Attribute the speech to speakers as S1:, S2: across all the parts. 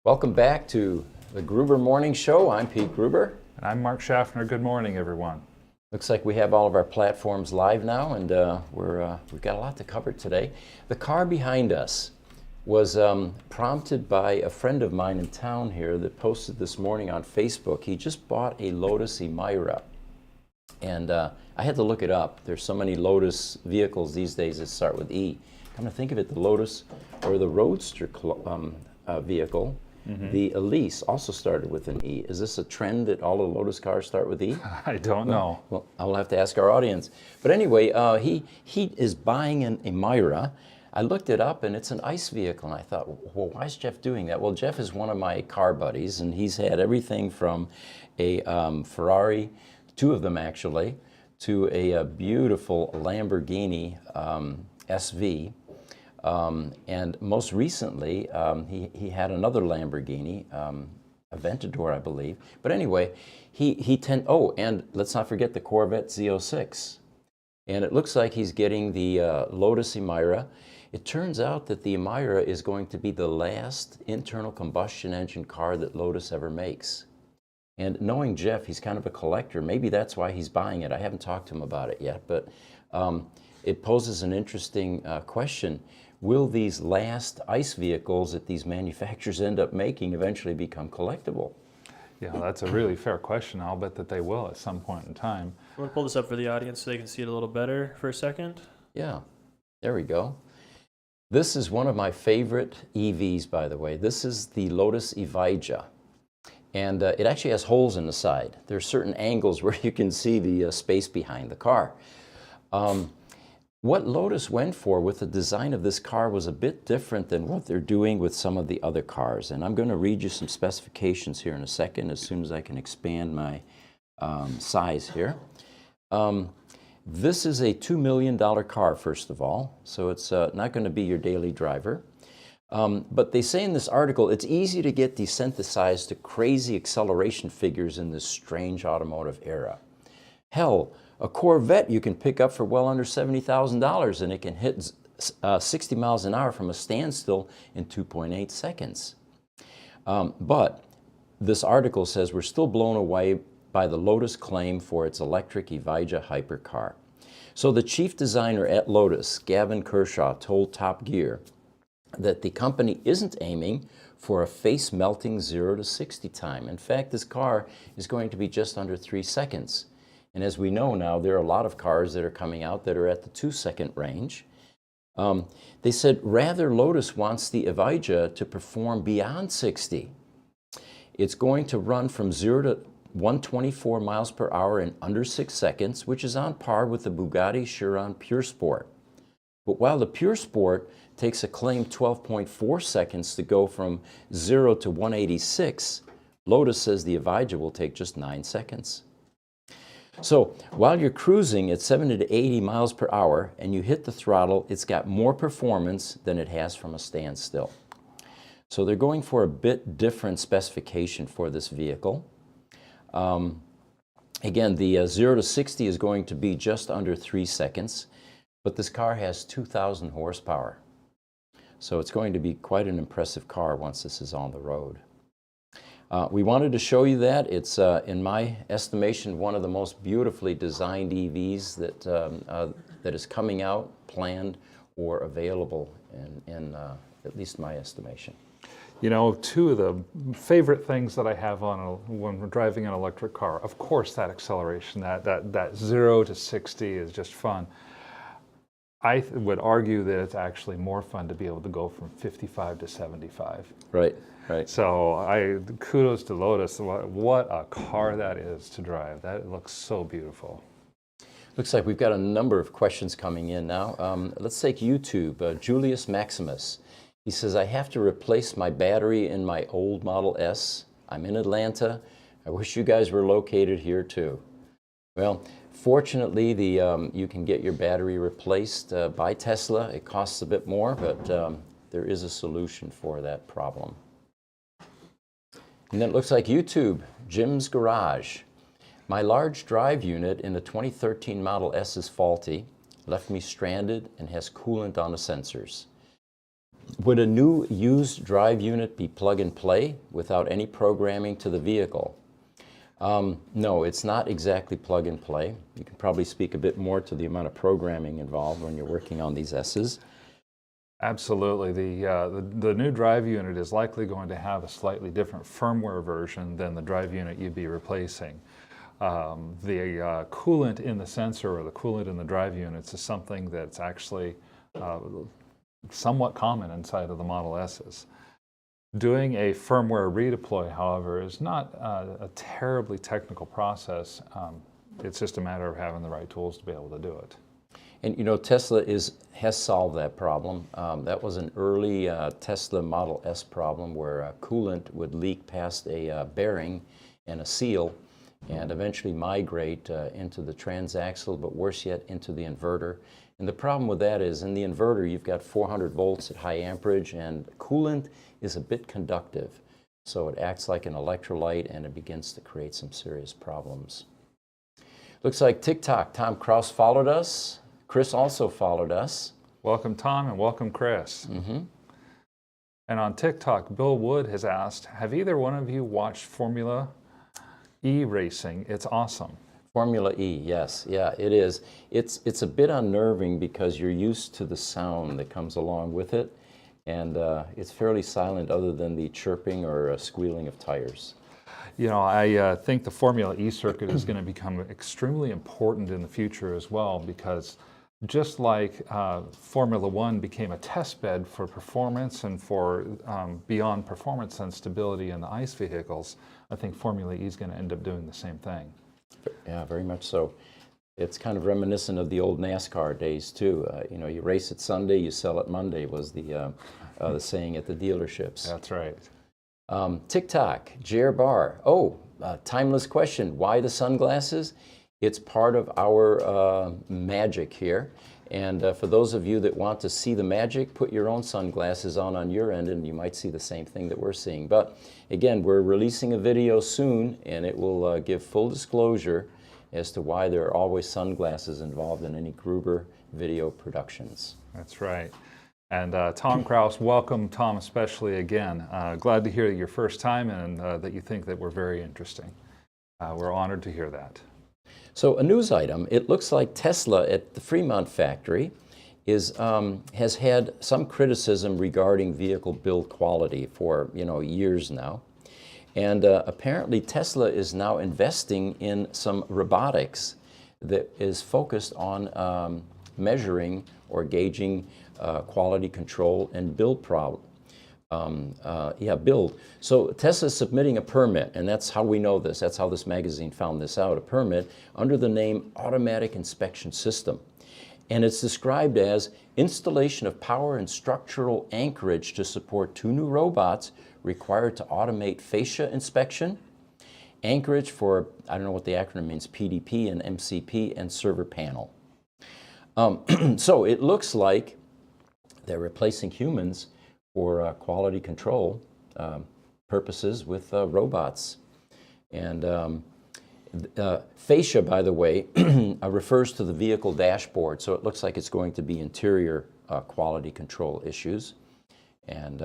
S1: Welcome back to the Gruber Morning Show. I'm Pete Gruber.
S2: And I'm Mark Schaffner. Good morning, everyone.
S1: Looks like we have all of our platforms live now, and we've got a lot to cover today. The car behind us was prompted by a friend of mine in town here that posted this morning on Facebook. He just bought a Lotus Emira, and I had to look it up. There's so many Lotus vehicles these days that start with E. Come to think of it, the Lotus or the Roadster vehicle, the Elise also started with an E. Is this a trend that all the Lotus cars start with E?
S2: I don't know.
S1: Well, I'll have to ask our audience. But anyway, he is buying an Emira. I looked it up, and it's an ICE vehicle, and I thought, well, why is Jeff doing that? Well, Jeff is one of my car buddies, and he's had everything from a Ferrari, two of them actually, to a beautiful Lamborghini SV. And most recently, he had another Lamborghini, Aventador, I believe. But anyway, and let's not forget the Corvette Z06. And it looks like he's getting the Lotus Emira. It turns out that the Emira is going to be the last internal combustion engine car that Lotus ever makes. And knowing Jeff, he's kind of a collector. Maybe that's why he's buying it. I haven't talked to him about it yet, but it poses an interesting question. Will these last ICE vehicles that these manufacturers end up making eventually become collectible?
S2: Yeah, that's a really fair question. I'll bet that they will at some point in time.
S3: I want to pull this up for the audience so they can see it a little better for a second.
S1: Yeah, there we go. This is one of my favorite EVs, by the way. This is the Lotus Evija. And it actually has holes in the side. There are certain angles where you can see the space behind the car. What Lotus went for with the design of this car was a bit different than what they're doing with some of the other cars. And I'm going to read you some specifications here in a second as soon as I can expand my size here. This is a $2 million car, first of all, so it's not going to be your daily driver. But they say in this article, it's easy to get desensitized to crazy acceleration figures in this strange automotive era. Hell, a Corvette you can pick up for well under $70,000, and it can hit 60 miles an hour from a standstill in 2.8 seconds. But this article says we're still blown away by the Lotus claim for its electric Evija hypercar. So the chief designer at Lotus, Gavin Kershaw, told Top Gear that the company isn't aiming for a face-melting 0 to 60 time. In fact, this car is going to be just under 3 seconds. And as we know now, there are a lot of cars that are coming out that are at the 2-second range. They said, rather, Lotus wants the Evija to perform beyond 60. It's going to run from 0 to 124 miles per hour in under 6 seconds, which is on par with the Bugatti Chiron Pure Sport. But while the Pure Sport takes a claimed 12.4 seconds to go from 0 to 186, Lotus says the Evija will take just 9 seconds. So while you're cruising at 70 to 80 miles per hour and you hit the throttle, it's got more performance than it has from a standstill. So they're going for a bit different specification for this vehicle. Again, the 0 to 60 is going to be just under 3 seconds, but this car has 2,000 horsepower. So it's going to be quite an impressive car once this is on the road. We wanted to show you that. It's, in my estimation, one of the most beautifully designed EVs that is coming out, planned, or available in at least my estimation.
S2: You know, two of the favorite things that I have when we're driving an electric car, of course, that acceleration, that 0 to 60 is just fun. I would argue that it's actually more fun to be able to go from 55 to 75.
S1: Right, right.
S2: So kudos to Lotus. What a car that is to drive. That looks so beautiful.
S1: Looks like we've got a number of questions coming in now. Let's take YouTube. Julius Maximus. He says, I have to replace my battery in my old Model S. I'm in Atlanta. I wish you guys were located here too. Well, fortunately, you can get your battery replaced by Tesla. It costs a bit more, but there is a solution for that problem. And then it looks like YouTube, Jim's Garage. My large drive unit in the 2013 Model S is faulty, left me stranded, and has coolant on the sensors. Would a new used drive unit be plug and play without any programming to the vehicle? No, it's not exactly plug and play. You can probably speak a bit more to the amount of programming involved when you're working on these S's.
S2: Absolutely. The new drive unit is likely going to have a slightly different firmware version than the drive unit you'd be replacing. The coolant in the sensor or the coolant in the drive units is something that's actually somewhat common inside of the Model S's. Doing a firmware redeploy, however, is not a terribly technical process. It's just a matter of having the right tools to be able to do it.
S1: And you know, Tesla has solved that problem. That was an early Tesla Model S problem where coolant would leak past a bearing and a seal and eventually migrate into the transaxle, but worse yet, into the inverter. And the problem with that is in the inverter, you've got 400 volts at high amperage, and coolant is a bit conductive. So it acts like an electrolyte, and it begins to create some serious problems. Looks like TikTok, Tom Kraus followed us. Chris also followed us.
S2: Welcome, Tom, and welcome, Chris. And on TikTok, Bill Wood has asked, have either one of you watched Formula E racing? It's awesome.
S1: Formula E, yes, yeah, it is. It's a bit unnerving because you're used to the sound that comes along with it, and it's fairly silent other than the chirping or squealing of tires.
S2: You know, I think the Formula E circuit is going to become extremely important in the future as well, because just like Formula One became a test bed for performance and for beyond performance and stability in the ICE vehicles, I think Formula E is going to end up doing the same thing.
S1: Yeah, very much so. It's kind of reminiscent of the old NASCAR days too. You know, you race it Sunday, you sell it Monday was the saying at the dealerships.
S2: That's right.
S1: TikTok, JR Bar. Timeless question. Why the sunglasses? It's part of our magic here. And for those of you that want to see the magic, put your own sunglasses on your end and you might see the same thing that we're seeing. But again, we're releasing a video soon and it will give full disclosure as to why there are always sunglasses involved in any Gruber video productions.
S2: That's right. And Tom Kraus, welcome, Tom, especially again. Glad to hear your first time and that you think that we're very interesting. We're honored to hear that.
S1: So a news item, it looks like Tesla at the Fremont factory has had some criticism regarding vehicle build quality for years now. And apparently Tesla is now investing in some robotics that is focused on measuring or gauging quality control and build build. So Tesla's submitting a permit, and that's how we know this. That's how this magazine found this out, a permit under the name Automatic Inspection System. And it's described as installation of power and structural anchorage to support 2 new robots required to automate fascia inspection, anchorage for, I don't know what the acronym means, PDP and MCP, and server panel. So it looks like they're replacing humans for quality control purposes with robots. And fascia, by the way, refers to the vehicle dashboard, so it looks like it's going to be interior quality control issues. And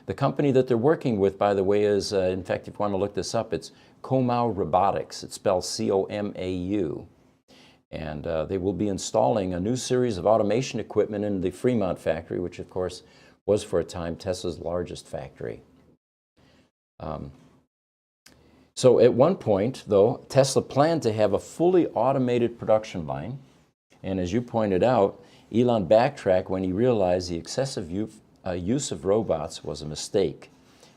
S1: the company that they're working with, by the way, is, in fact, if you want to look this up, it's Comau Robotics. It's spelled C-O-M-A-U. And they will be installing a new series of automation equipment in the Fremont factory, which, of course, was for a time Tesla's largest factory. So at one point, though, Tesla planned to have a fully automated production line. And as you pointed out, Elon backtracked when he realized the excessive use of robots was a mistake.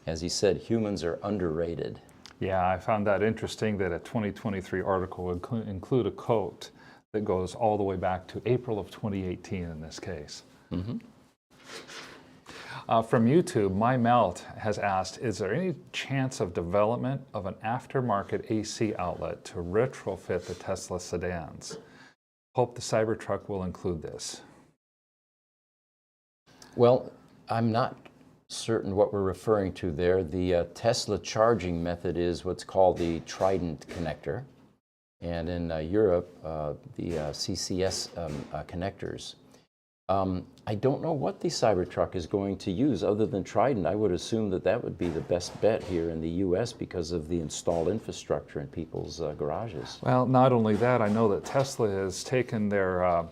S1: As he said, humans are underrated.
S2: Yeah, I found that interesting that a 2023 article would include a quote that goes all the way back to April of 2018 in this case. From YouTube, My Melt has asked, is there any chance of development of an aftermarket AC outlet to retrofit the Tesla sedans? Hope the Cybertruck will include this.
S1: Well, I'm not certain what we're referring to there. The Tesla charging method is what's called the Trident connector, and in Europe, the CCS connectors. I don't know what the Cybertruck is going to use other than Trident. I would assume that that would be the best bet here in the U.S. because of the installed infrastructure in people's garages.
S2: Well, not only that, I know that Tesla has taken their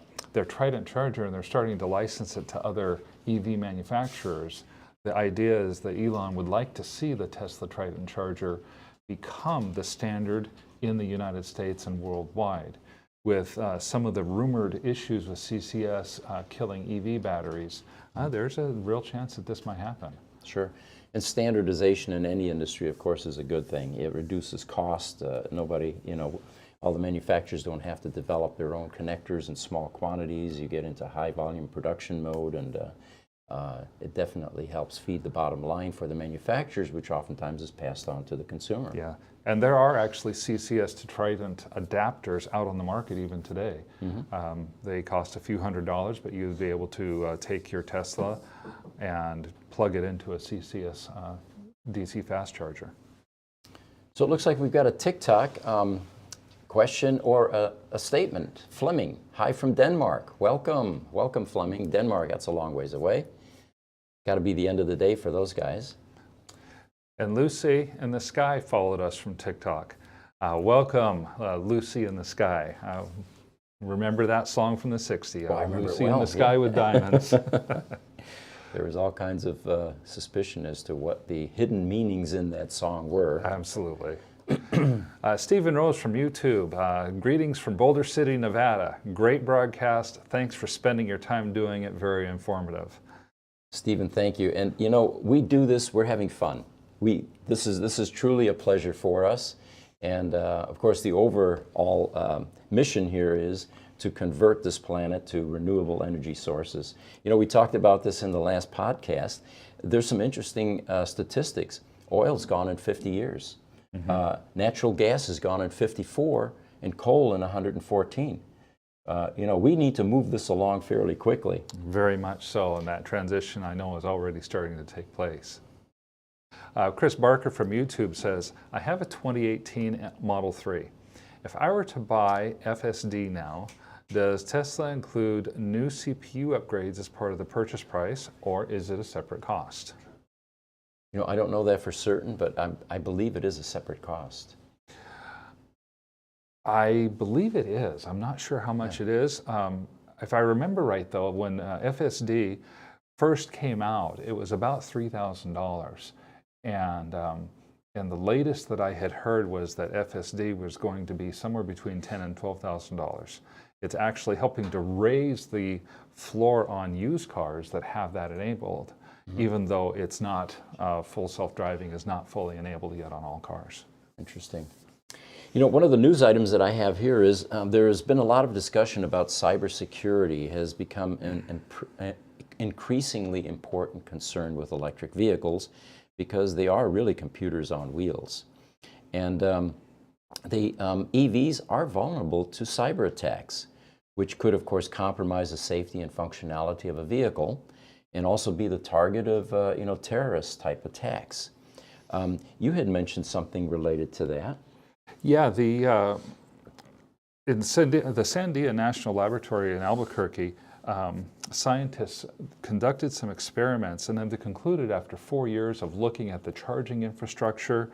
S2: Trident charger and they're starting to license it to other EV manufacturers. The idea is that Elon would like to see the Tesla Trident charger become the standard in the United States and worldwide. With some of the rumored issues with CCS killing EV batteries, there's a real chance that this might happen.
S1: Sure. And standardization in any industry, of course, is a good thing. It reduces cost. Nobody, all the manufacturers don't have to develop their own connectors in small quantities. You get into high volume production mode, and it definitely helps feed the bottom line for the manufacturers, which oftentimes is passed on to the consumer.
S2: Yeah, and there are actually CCS to Trident adapters out on the market even today. Mm-hmm. They cost a few $100s, but you'd be able to take your Tesla and plug it into a CCS DC fast charger.
S1: So it looks like we've got a TikTok question or a statement. Fleming, hi from Denmark. Welcome, welcome Fleming. Denmark, that's a long ways away. Got to be the end of the day for those guys.
S2: And Lucy in the Sky followed us from TikTok. Welcome, Lucy in the Sky. Remember that song from the 60s?
S1: Well, I remember
S2: Lucy
S1: it well,
S2: in the Sky with Diamonds.
S1: There was all kinds of suspicion as to what the hidden meanings in that song were.
S2: Absolutely. Stephen Rose from YouTube. Greetings from Boulder City, Nevada. Great broadcast. Thanks for spending your time doing it. Very informative.
S1: Stephen, thank you. And we do this, we're having fun. This is truly a pleasure for us. And of course, the overall mission here is to convert this planet to renewable energy sources. We talked about this in the last podcast. There's some interesting statistics. Oil's gone in 50 years. Mm-hmm. Natural gas has gone in 54 and coal in 114. We need to move this along fairly quickly.
S2: Very much so, and that transition I know is already starting to take place. Chris Barker from YouTube says, I have a 2018 Model 3. If I were to buy FSD now, does Tesla include new CPU upgrades as part of the purchase price, or is it a separate cost?
S1: I don't know that for certain, but I believe it is a separate cost.
S2: I believe it is. I'm not sure how much it is. If I remember right, though, when FSD first came out, it was about $3,000. And the latest that I had heard was that FSD was going to be somewhere between $10,000 and $12,000. It's actually helping to raise the floor on used cars that have that enabled, even though it's not, full self-driving is not fully enabled yet on all cars.
S1: Interesting. One of the news items that I have here is there has been a lot of discussion about cybersecurity has become an increasingly important concern with electric vehicles because they are really computers on wheels. And the EVs are vulnerable to cyber attacks, which could, of course, compromise the safety and functionality of a vehicle and also be the target of, terrorist type attacks. You had mentioned something related to that.
S2: Yeah, in the Sandia National Laboratory in Albuquerque, scientists conducted some experiments, and then they concluded after 4 years of looking at the charging infrastructure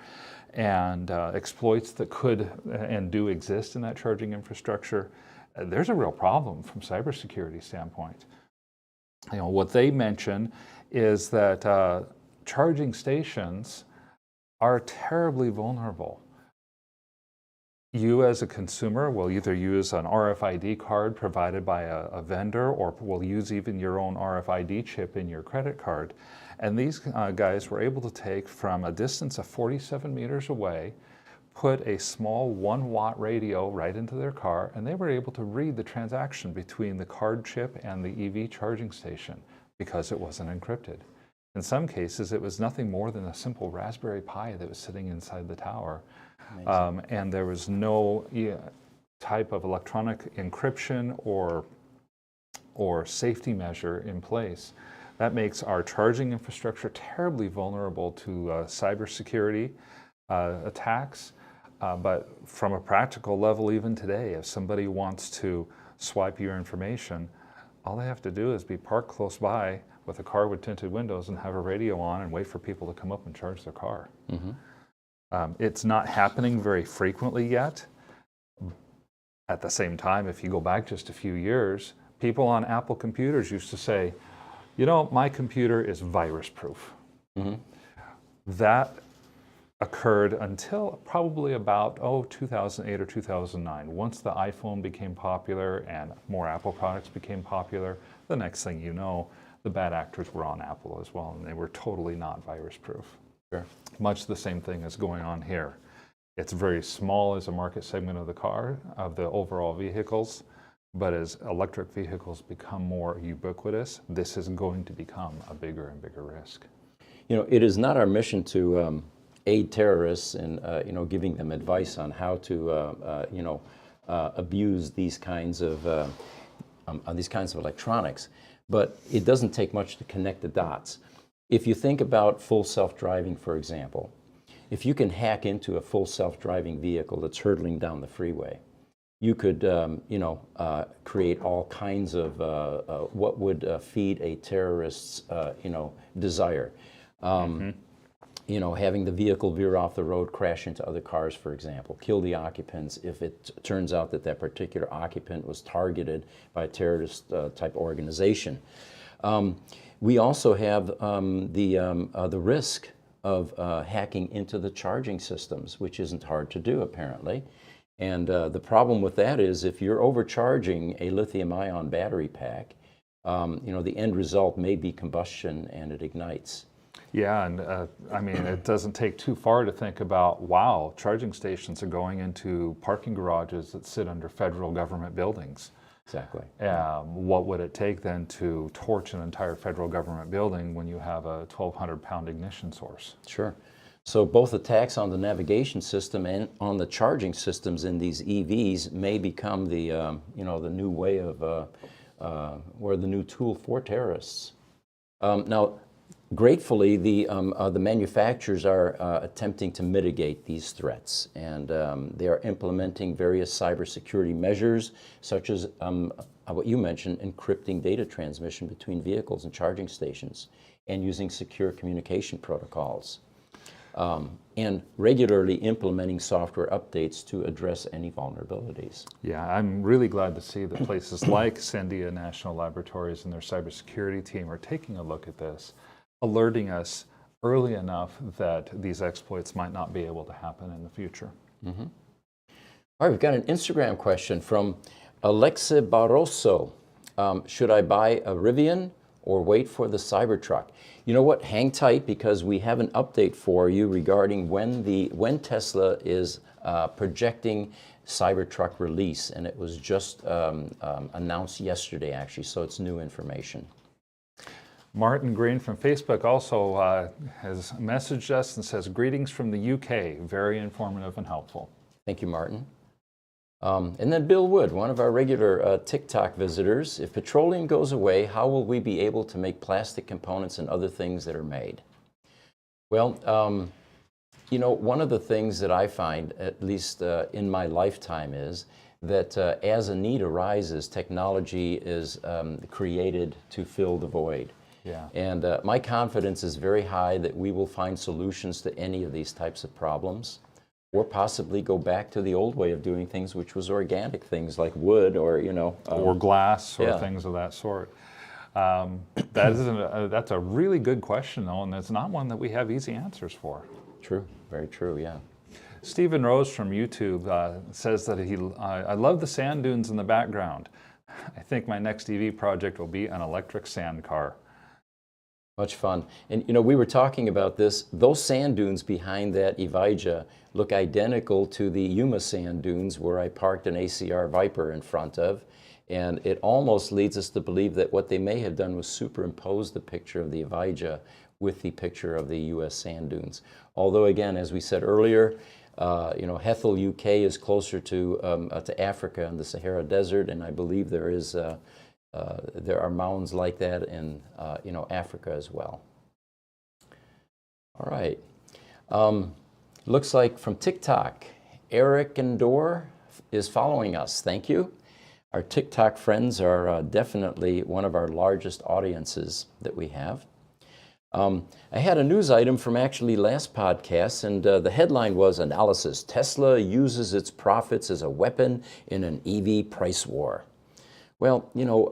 S2: and exploits that could and do exist in that charging infrastructure, there's a real problem from a cybersecurity standpoint. What they mention is that charging stations are terribly vulnerable. You as a consumer will either use an RFID card provided by a vendor, or will use even your own RFID chip in your credit card. And these guys were able to take from a distance of 47 meters away, put a small 1-watt radio right into their car, and they were able to read the transaction between the card chip and the EV charging station because it wasn't encrypted. In some cases, it was nothing more than a simple Raspberry Pi that was sitting inside the tower. And there was no type of electronic encryption or safety measure in place. That makes our charging infrastructure terribly vulnerable to cybersecurity attacks. But from a practical level, even today, if somebody wants to swipe your information, all they have to do is be parked close by with a car with tinted windows and have a radio on and wait for people to come up and charge their car. It's not happening very frequently yet. At the same time, if you go back just a few years, people on Apple computers used to say, you know, my computer is virus proof. That occurred until probably about 2008 or 2009. Once the iPhone became popular and more Apple products became popular, the next thing you know, the bad actors were on Apple as well, and they were totally not virus proof.
S1: Sure.
S2: Much the same thing is going on here. It's very small as a market segment of the car, of the overall vehicles, but as electric vehicles become more ubiquitous, this is going to become a bigger and bigger risk.
S1: You know, it is not our mission to aid terrorists in, giving them advice on how to, abuse these kinds of electronics. But it doesn't take much to connect the dots. If you think about full self-driving, for example, if you can hack into a full self-driving vehicle that's hurtling down the freeway, you could, create all kinds of what would feed a terrorist's, desire. Having the vehicle veer off the road, crash into other cars, for example, kill the occupants if it turns out that that particular occupant was targeted by a terrorist type organization. We also have the risk of hacking into the charging systems, which isn't hard to do, apparently. And the problem with that is if you're overcharging a lithium-ion battery pack, the end result may be combustion and it ignites.
S2: Yeah, and it doesn't take too far to think about, wow, charging stations are going into parking garages that sit under federal government buildings.
S1: Exactly.
S2: What would it take then to torch an entire federal government building when you have a 1,200-pound ignition source?
S1: Sure. So both attacks on the navigation system and on the charging systems in these EVs may become the the new way of or the new tool for terrorists. Now, gratefully, the manufacturers are attempting to mitigate these threats, and they are implementing various cybersecurity measures, such as what you mentioned, encrypting data transmission between vehicles and charging stations, and using secure communication protocols, and regularly implementing software updates to address any vulnerabilities.
S2: Yeah, I'm really glad to see that places like Sandia National Laboratories and their cybersecurity team are taking a look at this, alerting us early enough that these exploits might not be able to happen in the future.
S1: All right, we've got an Instagram question from Alexa Barroso. Should I buy a Rivian or wait for the Cybertruck? You know what? Hang tight, because we have an update for you regarding when Tesla is projecting Cybertruck release, and it was just announced yesterday, actually, so it's new information.
S2: Martin Green from Facebook also has messaged us and says, greetings from the UK, very informative and helpful.
S1: Thank you, Martin. And then Bill Wood, one of our regular TikTok visitors. If petroleum goes away, how will we be able to make plastic components and other things that are made? Well, one of the things that I find, at least in my lifetime, is that as a need arises, technology is created to fill the void.
S2: Yeah.
S1: And my confidence is very high that we will find solutions to any of these types of problems, or possibly go back to the old way of doing things, which was organic things like wood or,
S2: or glass or
S1: yeah.
S2: things of that sort. That's a really good question, though, and it's not one that we have easy answers for.
S1: True, very true, yeah.
S2: Stephen Rose from YouTube says that I love the sand dunes in the background. I think my next EV project will be an electric sand car.
S1: Much fun. And we were talking about this. Those sand dunes behind that Evija look identical to the Yuma sand dunes where I parked an ACR Viper in front of. And it almost leads us to believe that what they may have done was superimpose the picture of the Evija with the picture of the U.S. sand dunes. Although, again, as we said earlier, Hethel, UK is closer to Africa and the Sahara Desert, and I believe there are mounds like that in Africa as well. All right. Looks like from TikTok, Eric Endor is following us. Thank you. Our TikTok friends are definitely one of our largest audiences that we have. I had a news item from actually last podcast, and the headline was Analysis: Tesla uses its profits as a weapon in an EV price war. Well, you know,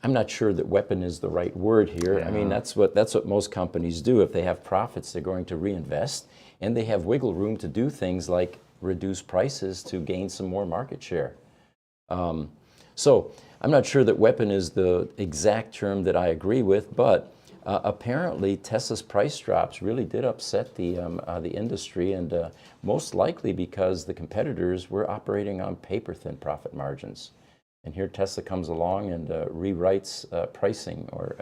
S1: I'm not sure that weapon is the right word here. I mean, that's what most companies do. If they have profits, they're going to reinvest, and they have wiggle room to do things like reduce prices to gain some more market share. So I'm not sure that weapon is the exact term that I agree with, but apparently Tesla's price drops really did upset the industry, and most likely because the competitors were operating on paper-thin profit margins. And here Tesla comes along and rewrites pricing, or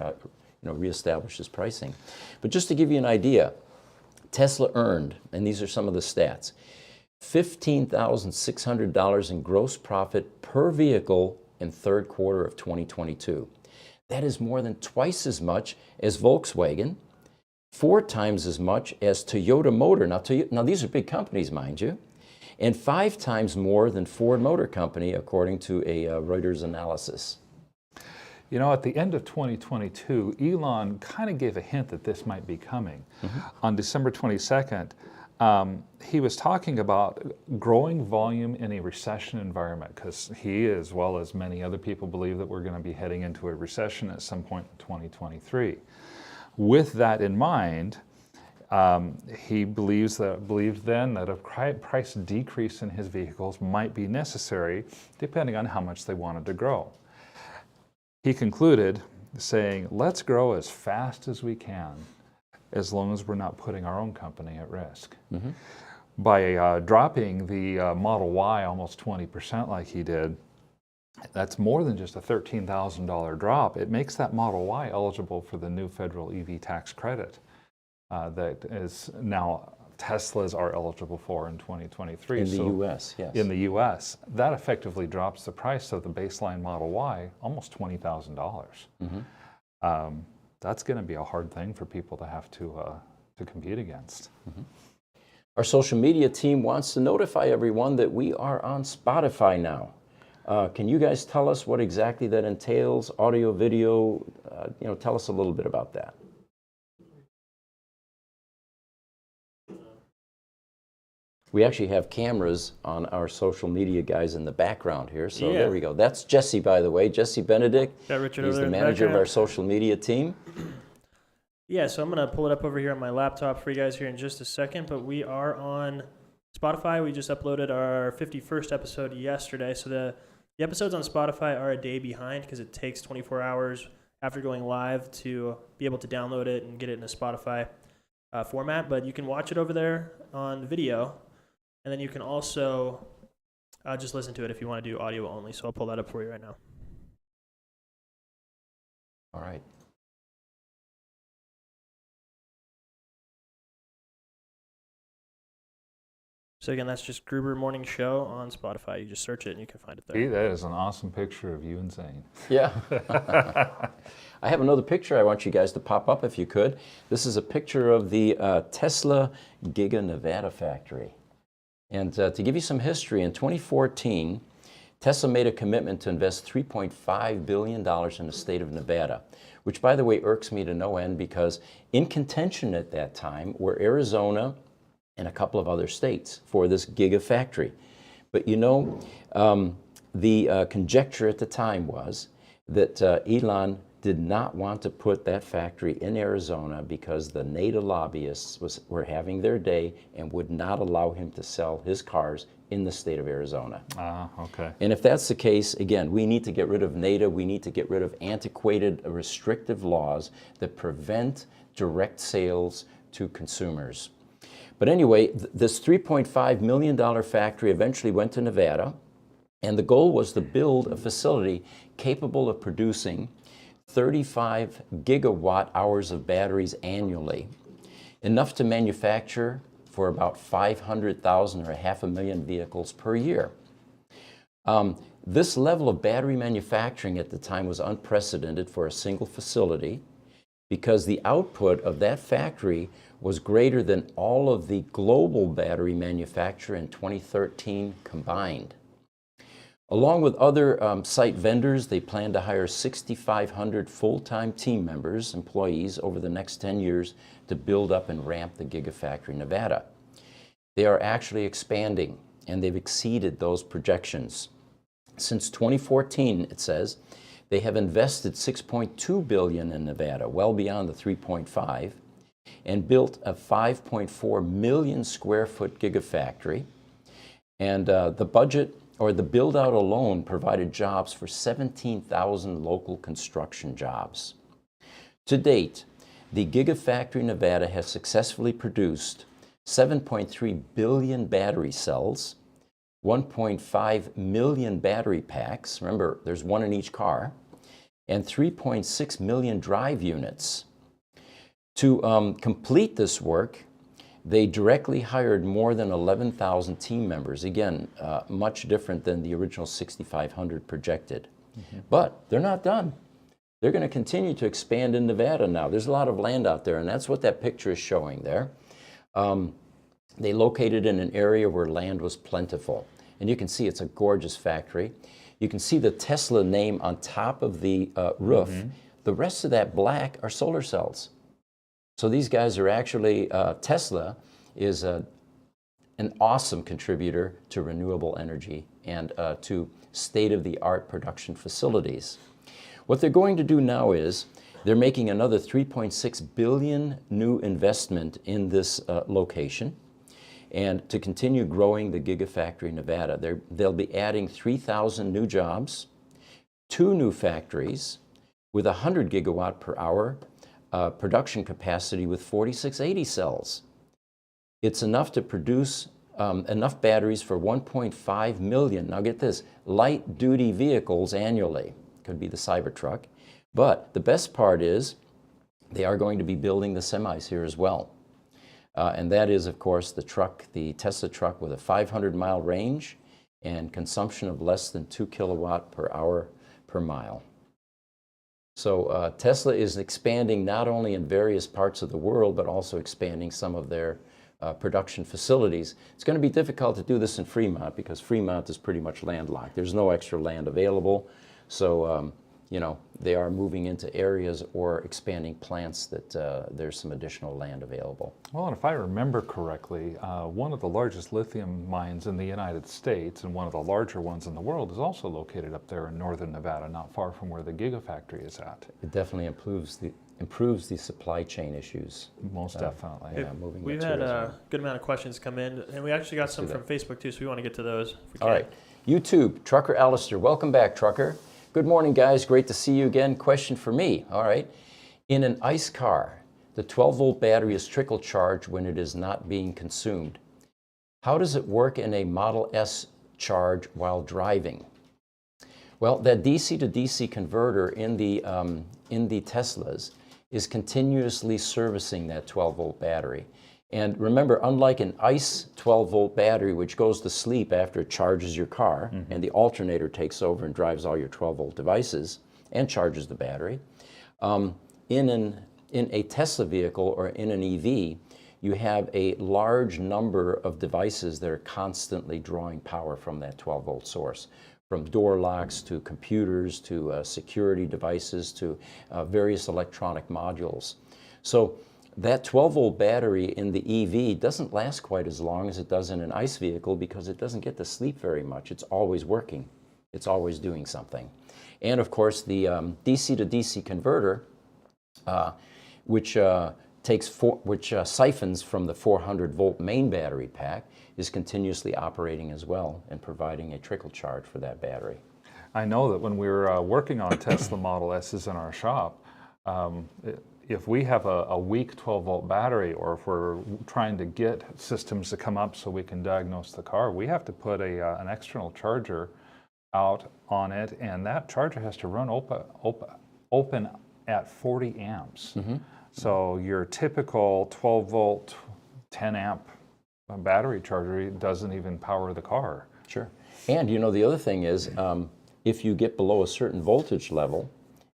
S1: reestablishes pricing. But just to give you an idea, Tesla earned, and these are some of the stats, $15,600 in gross profit per vehicle in third quarter of 2022. That is more than twice as much as Volkswagen, 4 times as much as Toyota Motor. Now these are big companies, mind you, and 5 times more than Ford Motor Company, according to a Reuters analysis.
S2: You know, at the end of 2022, Elon kind of gave a hint that this might be coming. On December 22nd, he was talking about growing volume in a recession environment, because he, as well as many other people, believe that we're going to be heading into a recession at some point in 2023. With that in mind, he believed then that a price decrease in his vehicles might be necessary, depending on how much they wanted to grow. He concluded saying, "Let's grow as fast as we can, as long as we're not putting our own company at risk." By dropping the Model Y almost 20% like he did, that's more than just a $13,000 drop. It makes that Model Y eligible for the new federal EV tax credit that is now Teslas are eligible for in 2023.
S1: In the U.S., yes.
S2: In the U.S. That effectively drops the price of the baseline Model Y almost $20,000. That's going to be a hard thing for people to have to compete against.
S1: Our social media team wants to notify everyone that we are on Spotify now. Can you guys tell us what exactly that entails? Audio, video, tell us a little bit about that. We actually have cameras on our social media guys in the background here, so there we go. That's Jesse, by the way, Jesse Benedict.
S3: Got Richard
S1: He's
S3: over
S1: the
S3: there in
S1: manager of our
S3: background.
S1: social media team.
S3: Yeah, so I'm going to pull it up over here on my laptop for you guys here in just a second, but we are on Spotify. We just uploaded our 51st episode yesterday, so the episodes on Spotify are a day behind because it takes 24 hours after going live to be able to download it and get it in a Spotify format, but you can watch it over there on video, and then you can also just listen to it if you want to do audio only, so I'll pull that up for you right now.
S1: All right.
S3: So again, that's just Gruber Morning Show on Spotify. You just search it and you can find it there.
S2: See, that is an awesome picture of you and Zane.
S1: Yeah. I have another picture I want you guys to pop up if you could. This is a picture of the Tesla Giga Nevada factory. And to give you some history, in 2014, Tesla made a commitment to invest $3.5 billion in the state of Nevada, which, by the way, irks me to no end because in contention at that time were Arizona and a couple of other states for this gigafactory. But the conjecture at the time was that Elon did not want to put that factory in Arizona because the NADA lobbyists were having their day and would not allow him to sell his cars in the state of Arizona.
S2: Okay.
S1: And if that's the case, again, we need to get rid of NADA. We need to get rid of antiquated, restrictive laws that prevent direct sales to consumers. But anyway, this $3.5 million factory eventually went to Nevada, and the goal was to build a facility capable of producing 35 gigawatt hours of batteries annually, enough to manufacture for about 500,000 or 500,000 vehicles per year. This level of battery manufacturing at the time was unprecedented for a single facility because the output of that factory was greater than all of the global battery manufacture in 2013 combined. Along with other site vendors, they plan to hire 6,500 full-time team members, employees, over the next 10 years to build up and ramp the Gigafactory Nevada. They are actually expanding, and they've exceeded those projections. Since 2014, it says, they have invested $6.2 billion in Nevada, well beyond the 3.5, and built a 5.4 million square foot Gigafactory. And the budget, or the build-out alone, provided jobs for 17,000 local construction jobs. To date, the Gigafactory Nevada has successfully produced 7.3 billion battery cells, 1.5 million battery packs, remember there's one in each car, and 3.6 million drive units. To complete this work, they directly hired more than 11,000 team members. Again, much different than the original 6,500 projected. But they're not done. They're going to continue to expand in Nevada now. There's a lot of land out there, and that's what that picture is showing there. They located in an area where land was plentiful. And you can see it's a gorgeous factory. You can see the Tesla name on top of the roof. The rest of that black are solar cells. So these guys are actually, Tesla is an awesome contributor to renewable energy and to state-of-the-art production facilities. What they're going to do now is they're making another $3.6 billion new investment in this location, and to continue growing the Gigafactory Nevada. They'll be adding 3,000 new jobs, 2 new factories with 100 gigawatt per hour production capacity with 4680 cells. It's enough to produce enough batteries for 1.5 million, now get this, light-duty vehicles annually. Could be the Cybertruck. But the best part is they are going to be building the semis here as well. And that is, of course, the truck, the Tesla truck with a 500-mile range and consumption of less than 2 kilowatt per hour per mile. So Tesla is expanding not only in various parts of the world, but also expanding some of their production facilities. It's going to be difficult to do this in Fremont because Fremont is pretty much landlocked. There's no extra land available. So, you know, they are moving into areas or expanding plants that there's some additional land available.
S2: Well, and if I remember correctly, one of the largest lithium mines in the United States and one of the larger ones in the world is also located up there in northern Nevada, not far from where the Gigafactory is at.
S1: It definitely improves the supply chain issues.
S2: Most definitely.
S1: Yeah, moving
S3: We've had a good amount of questions come in, and we actually got some from Facebook too, so we want to get to those if we can.
S1: All right. YouTube, Trucker Alistair. Welcome back, Trucker. Good morning, guys. Great to see you again. Question for me. All right. In an ICE car, the 12-volt battery is trickle charged when it is not being consumed. How does it work in a Model S charge while driving? Well, that DC to DC converter in the Teslas is continuously servicing that 12-volt battery. And remember, unlike an ICE 12-volt battery, which goes to sleep after it charges your car, and the alternator takes over and drives all your 12-volt devices and charges the battery, in a Tesla vehicle or in an EV, you have a large number of devices that are constantly drawing power from that 12-volt source, from door locks to computers to security devices to various electronic modules. So that 12-volt battery in the EV doesn't last quite as long as it does in an ICE vehicle because it doesn't get to sleep very much. It's always working. It's always doing something. And of course, the DC to DC converter, which siphons from the 400-volt main battery pack, is continuously operating as well and providing a trickle charge for that battery.
S2: I know that when we were working on Tesla Model S's in our shop, if we have a weak 12-volt battery, or if we're trying to get systems to come up so we can diagnose the car, we have to put an external charger out on it, and that charger has to run open at 40 amps. So your typical 12-volt, 10-amp battery charger doesn't even power the car.
S1: Sure. And you know, the other thing is, if you get below a certain voltage level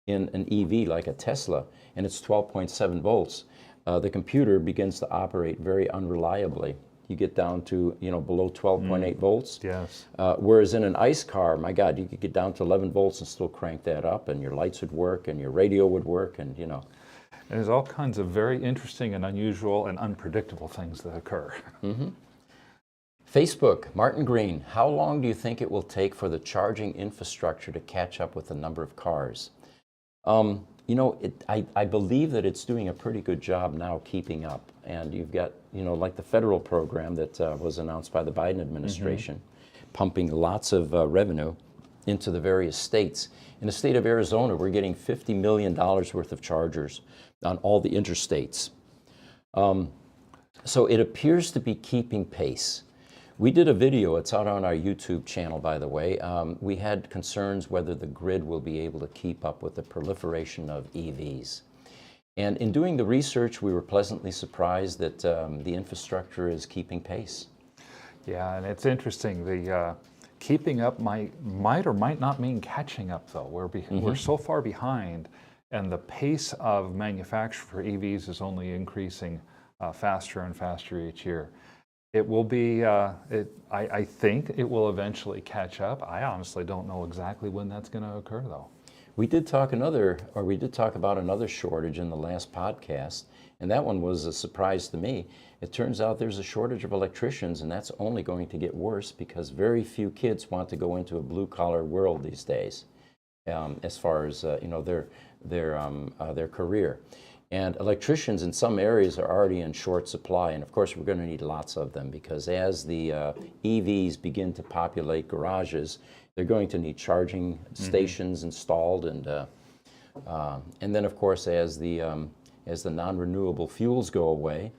S1: in an EV like a Tesla, and it's 12.7 volts, the computer begins to operate very unreliably. You get down to, below 12.8 volts.
S2: Yes.
S1: Whereas in an ICE car, my God, you could get down to 11 volts and still crank that up, and your lights would work, and your radio would work, and
S2: And there's all kinds of very interesting and unusual and unpredictable things that occur.
S1: Facebook, Martin Green, how long do you think it will take for the charging infrastructure to catch up with the number of cars? I believe that it's doing a pretty good job now keeping up. And you've got, like the federal program that was announced by the Biden administration, pumping lots of revenue into the various states. In the state of Arizona, we're getting $50 million worth of chargers on all the interstates. So it appears to be keeping pace. We did a video, it's out on our YouTube channel, by the way. We had concerns whether the grid will be able to keep up with the proliferation of EVs. And in doing the research, we were pleasantly surprised that the infrastructure is keeping pace.
S2: Yeah, and it's interesting. The keeping up might or might not mean catching up, though. We're so far behind, and the pace of manufacture for EVs is only increasing faster and faster each year. It will be, I think it will eventually catch up. I honestly don't know exactly when that's going to occur, though.
S1: We did talk about another shortage in the last podcast, and that one was a surprise to me. It turns out there's a shortage of electricians, and that's only going to get worse because very few kids want to go into a blue-collar world these days, as far as their career. And electricians in some areas are already in short supply, and of course we're going to need lots of them because as the EVs begin to populate garages, they're going to need charging stations installed, and then of course as the non-renewable fuels go away,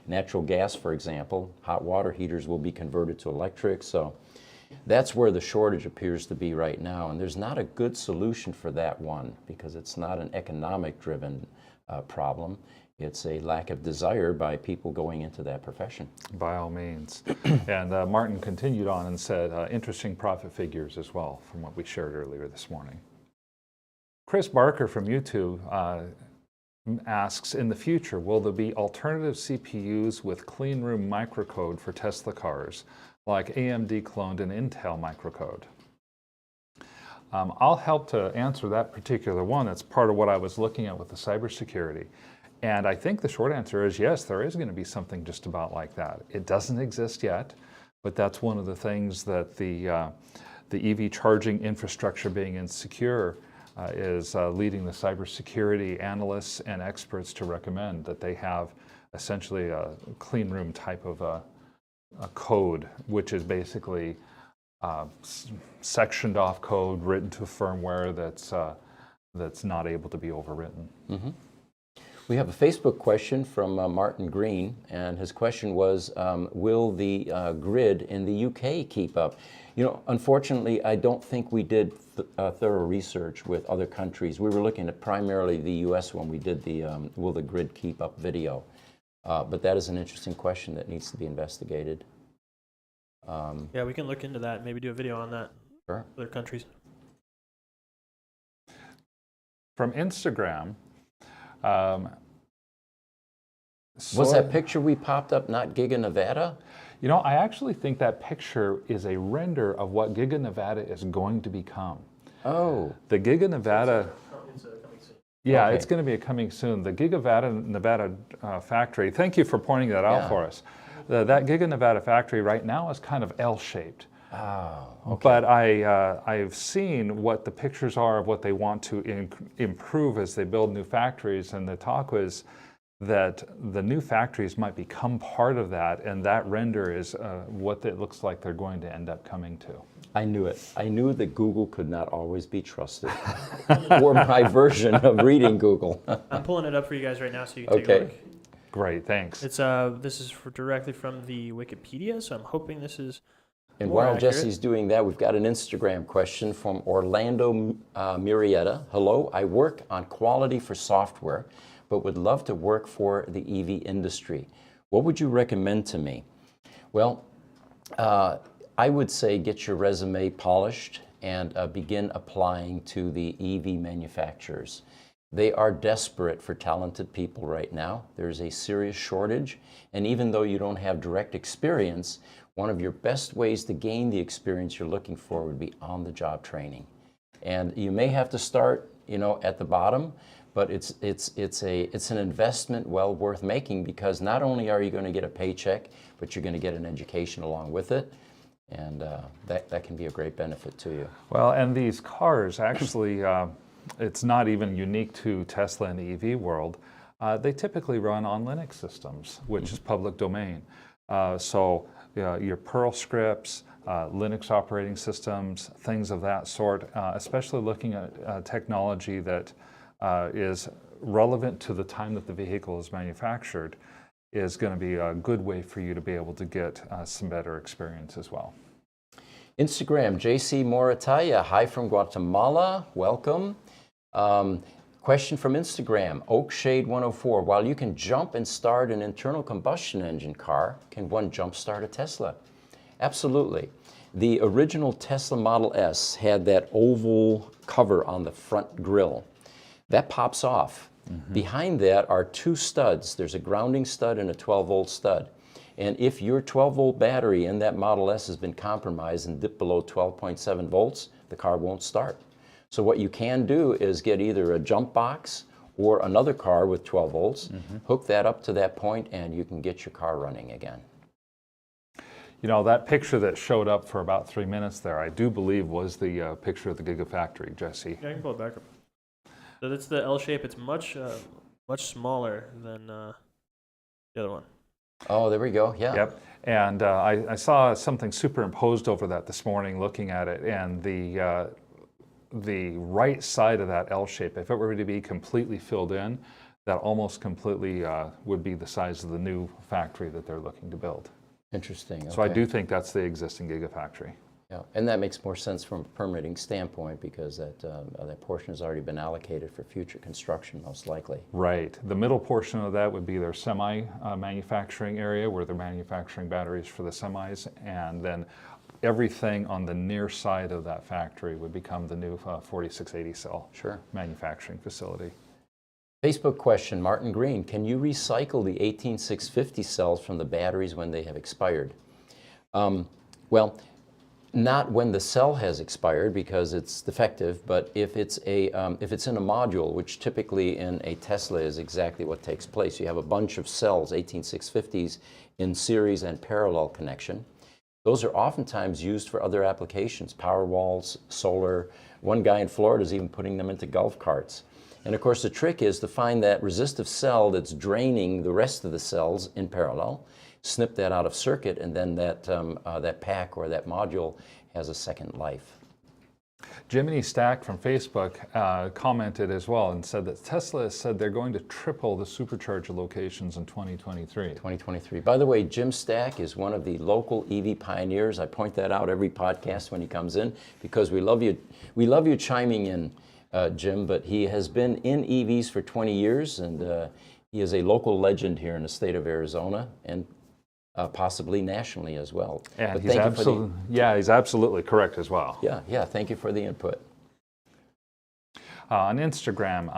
S1: natural gas, for example, hot water heaters will be converted to electric. So that's where the shortage appears to be right now, and there's not a good solution for that one because it's not an economic-driven problem. It's a lack of desire by people going into that profession.
S2: By all means. And Martin continued on and said, interesting profit figures as well from what we shared earlier this morning. Chris Barker from YouTube asks, in the future, will there be alternative CPUs with clean room microcode for Tesla cars, like AMD cloned an Intel microcode? I'll help to answer that particular one. That's part of what I was looking at with the cybersecurity. And I think the short answer is yes, there is going to be something just about like that. It doesn't exist yet, but that's one of the things that the EV charging infrastructure being insecure is leading the cybersecurity analysts and experts to recommend that they have essentially a clean room type of a code, which is basically sectioned off code written to firmware that's not able to be overwritten.
S1: We have a Facebook question from Martin Green, and his question was, will the grid in the UK keep up? Unfortunately, I don't think we did thorough research with other countries. We were looking at primarily the US when we did the will the grid keep up video. But that is an interesting question that needs to be investigated.
S3: Yeah, we can look into that, maybe do a video on that
S1: for
S3: other countries.
S2: From Instagram,
S1: was that picture we popped up not Giga Nevada?
S2: I actually think that picture is a render of what Giga Nevada is going to become.
S1: Oh.
S2: The Giga Nevada...
S3: It's coming soon.
S2: Yeah,
S1: Okay.
S2: It's going to be coming soon. The Giga Nevada factory, thank you for pointing that out for us. That Giga Nevada factory right now is kind of L-shaped.
S1: Oh, okay.
S2: But I've seen what the pictures are of what they want to improve as they build new factories, and the talk was that the new factories might become part of that, and that render is what it looks like they're going to end up coming to.
S1: I knew it. I knew that Google could not always be trusted. Or my version of reading Google.
S3: I'm pulling it up for you guys right now so you can take a look.
S2: Great, thanks.
S3: It's this is directly from the Wikipedia, so I'm hoping this is
S1: And
S3: more
S1: while
S3: accurate.
S1: Jesse's doing that, we've got an Instagram question from Orlando Murrieta. Hello, I work on quality for software, but would love to work for the EV industry. What would you recommend to me? Well, I would say get your resume polished and begin applying to the EV manufacturers. They are desperate for talented people right now. There's a serious shortage, and even though you don't have direct experience, one of your best ways to gain the experience you're looking for would be on-the-job training. And you may have to start, at the bottom, but it's an investment well worth making, because not only are you going to get a paycheck, but you're going to get an education along with it, and that can be a great benefit to you.
S2: Well, and these cars actually, it's not even unique to Tesla and the EV world. They typically run on Linux systems, which is public domain. So your Perl scripts, Linux operating systems, things of that sort, especially looking at technology that is relevant to the time that the vehicle is manufactured, is going to be a good way for you to be able to get some better experience as well.
S1: Instagram, JC Morataya, hi from Guatemala, welcome. Question from Instagram, Oakshade 104, while you can jump and start an internal combustion engine car, can one jump start a Tesla? Absolutely. The original Tesla Model S had that oval cover on the front grille. That pops off. Behind that are two studs. There's a grounding stud and a 12-volt stud. And if your 12-volt battery in that Model S has been compromised and dipped below 12.7 volts, the car won't start. So what you can do is get either a jump box or another car with 12 volts, hook that up to that point, and you can get your car running again.
S2: That picture that showed up for about 3 minutes there, I do believe was the picture of the Gigafactory, Jesse.
S3: Yeah, I can pull it back up. So that's the L shape. It's much smaller than the other one.
S1: Oh, there we go, yeah.
S2: Yep, and I saw something superimposed over that this morning looking at it, and the right side of that L shape, if it were to be completely filled in, that almost completely would be the size of the new factory that they're looking to build.
S1: Interesting. Okay.
S2: So I do think that's the existing Gigafactory.
S1: Yeah, and that makes more sense from a permitting standpoint, because that portion has already been allocated for future construction, most likely.
S2: Right. The middle portion of that would be their semi-manufacturing area, where they're manufacturing batteries for the semis, and then everything on the near side of that factory would become the new 4680 cell manufacturing facility.
S1: Facebook question, Martin Green, can you recycle the 18650 cells from the batteries when they have expired? Well, not when the cell has expired, because it's defective, but if it's in a module, which typically in a Tesla is exactly what takes place. You have a bunch of cells, 18650s, in series and parallel connection. Those are oftentimes used for other applications, power walls, solar. One guy in Florida is even putting them into golf carts. And of course the trick is to find that resistive cell that's draining the rest of the cells in parallel, snip that out of circuit, and then that pack or that module has a second life.
S2: Jiminy Stack from Facebook commented as well and said that Tesla has said they're going to triple the supercharger locations in 2023.
S1: 2023. By the way, Jim Stack is one of the local EV pioneers. I point that out every podcast when he comes in, because we love you chiming in, Jim, but he has been in EVs for 20 years, and he is a local legend here in the state of Arizona, and possibly nationally as well.
S2: And he's absolutely correct as well.
S1: Yeah, thank you for the input.
S2: On Instagram,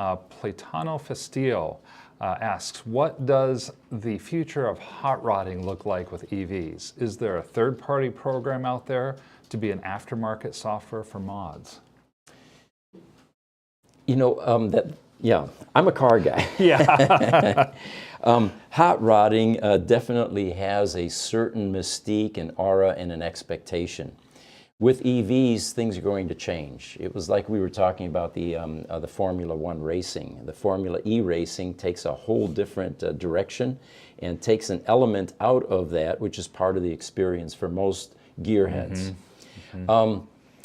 S2: Platano Festil asks, what does the future of hot rodding look like with EVs? Is there a third-party program out there to be an aftermarket software for mods? I'm a car guy. Yeah.
S1: Hot rodding definitely has a certain mystique and aura and an expectation. With EVs, things are going to change. It was like we were talking about the Formula One racing. The Formula E racing takes a whole different direction and takes an element out of that, which is part of the experience for most gearheads.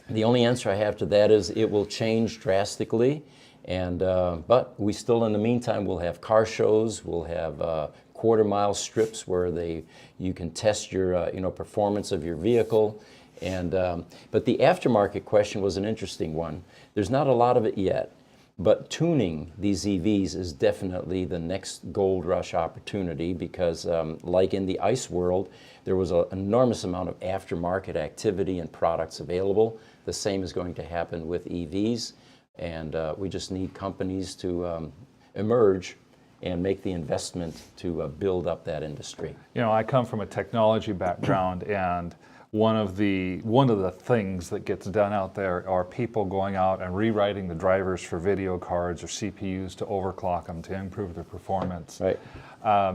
S1: The only answer I have to that is it will change drastically. And but we still, in the meantime, will have car shows. We'll have quarter-mile strips where you can test your performance of your vehicle. And but the aftermarket question was an interesting one. There's not a lot of it yet, but tuning these EVs is definitely the next gold rush opportunity, because like in the ICE world, there was an enormous amount of aftermarket activity and products available. The same is going to happen with EVs. And we just need companies to emerge and make the investment to build up that industry.
S2: You know, I come from a technology background, and one of the things that gets done out there are people going out and rewriting the drivers for video cards or CPUs to overclock them to improve their performance.
S1: Right.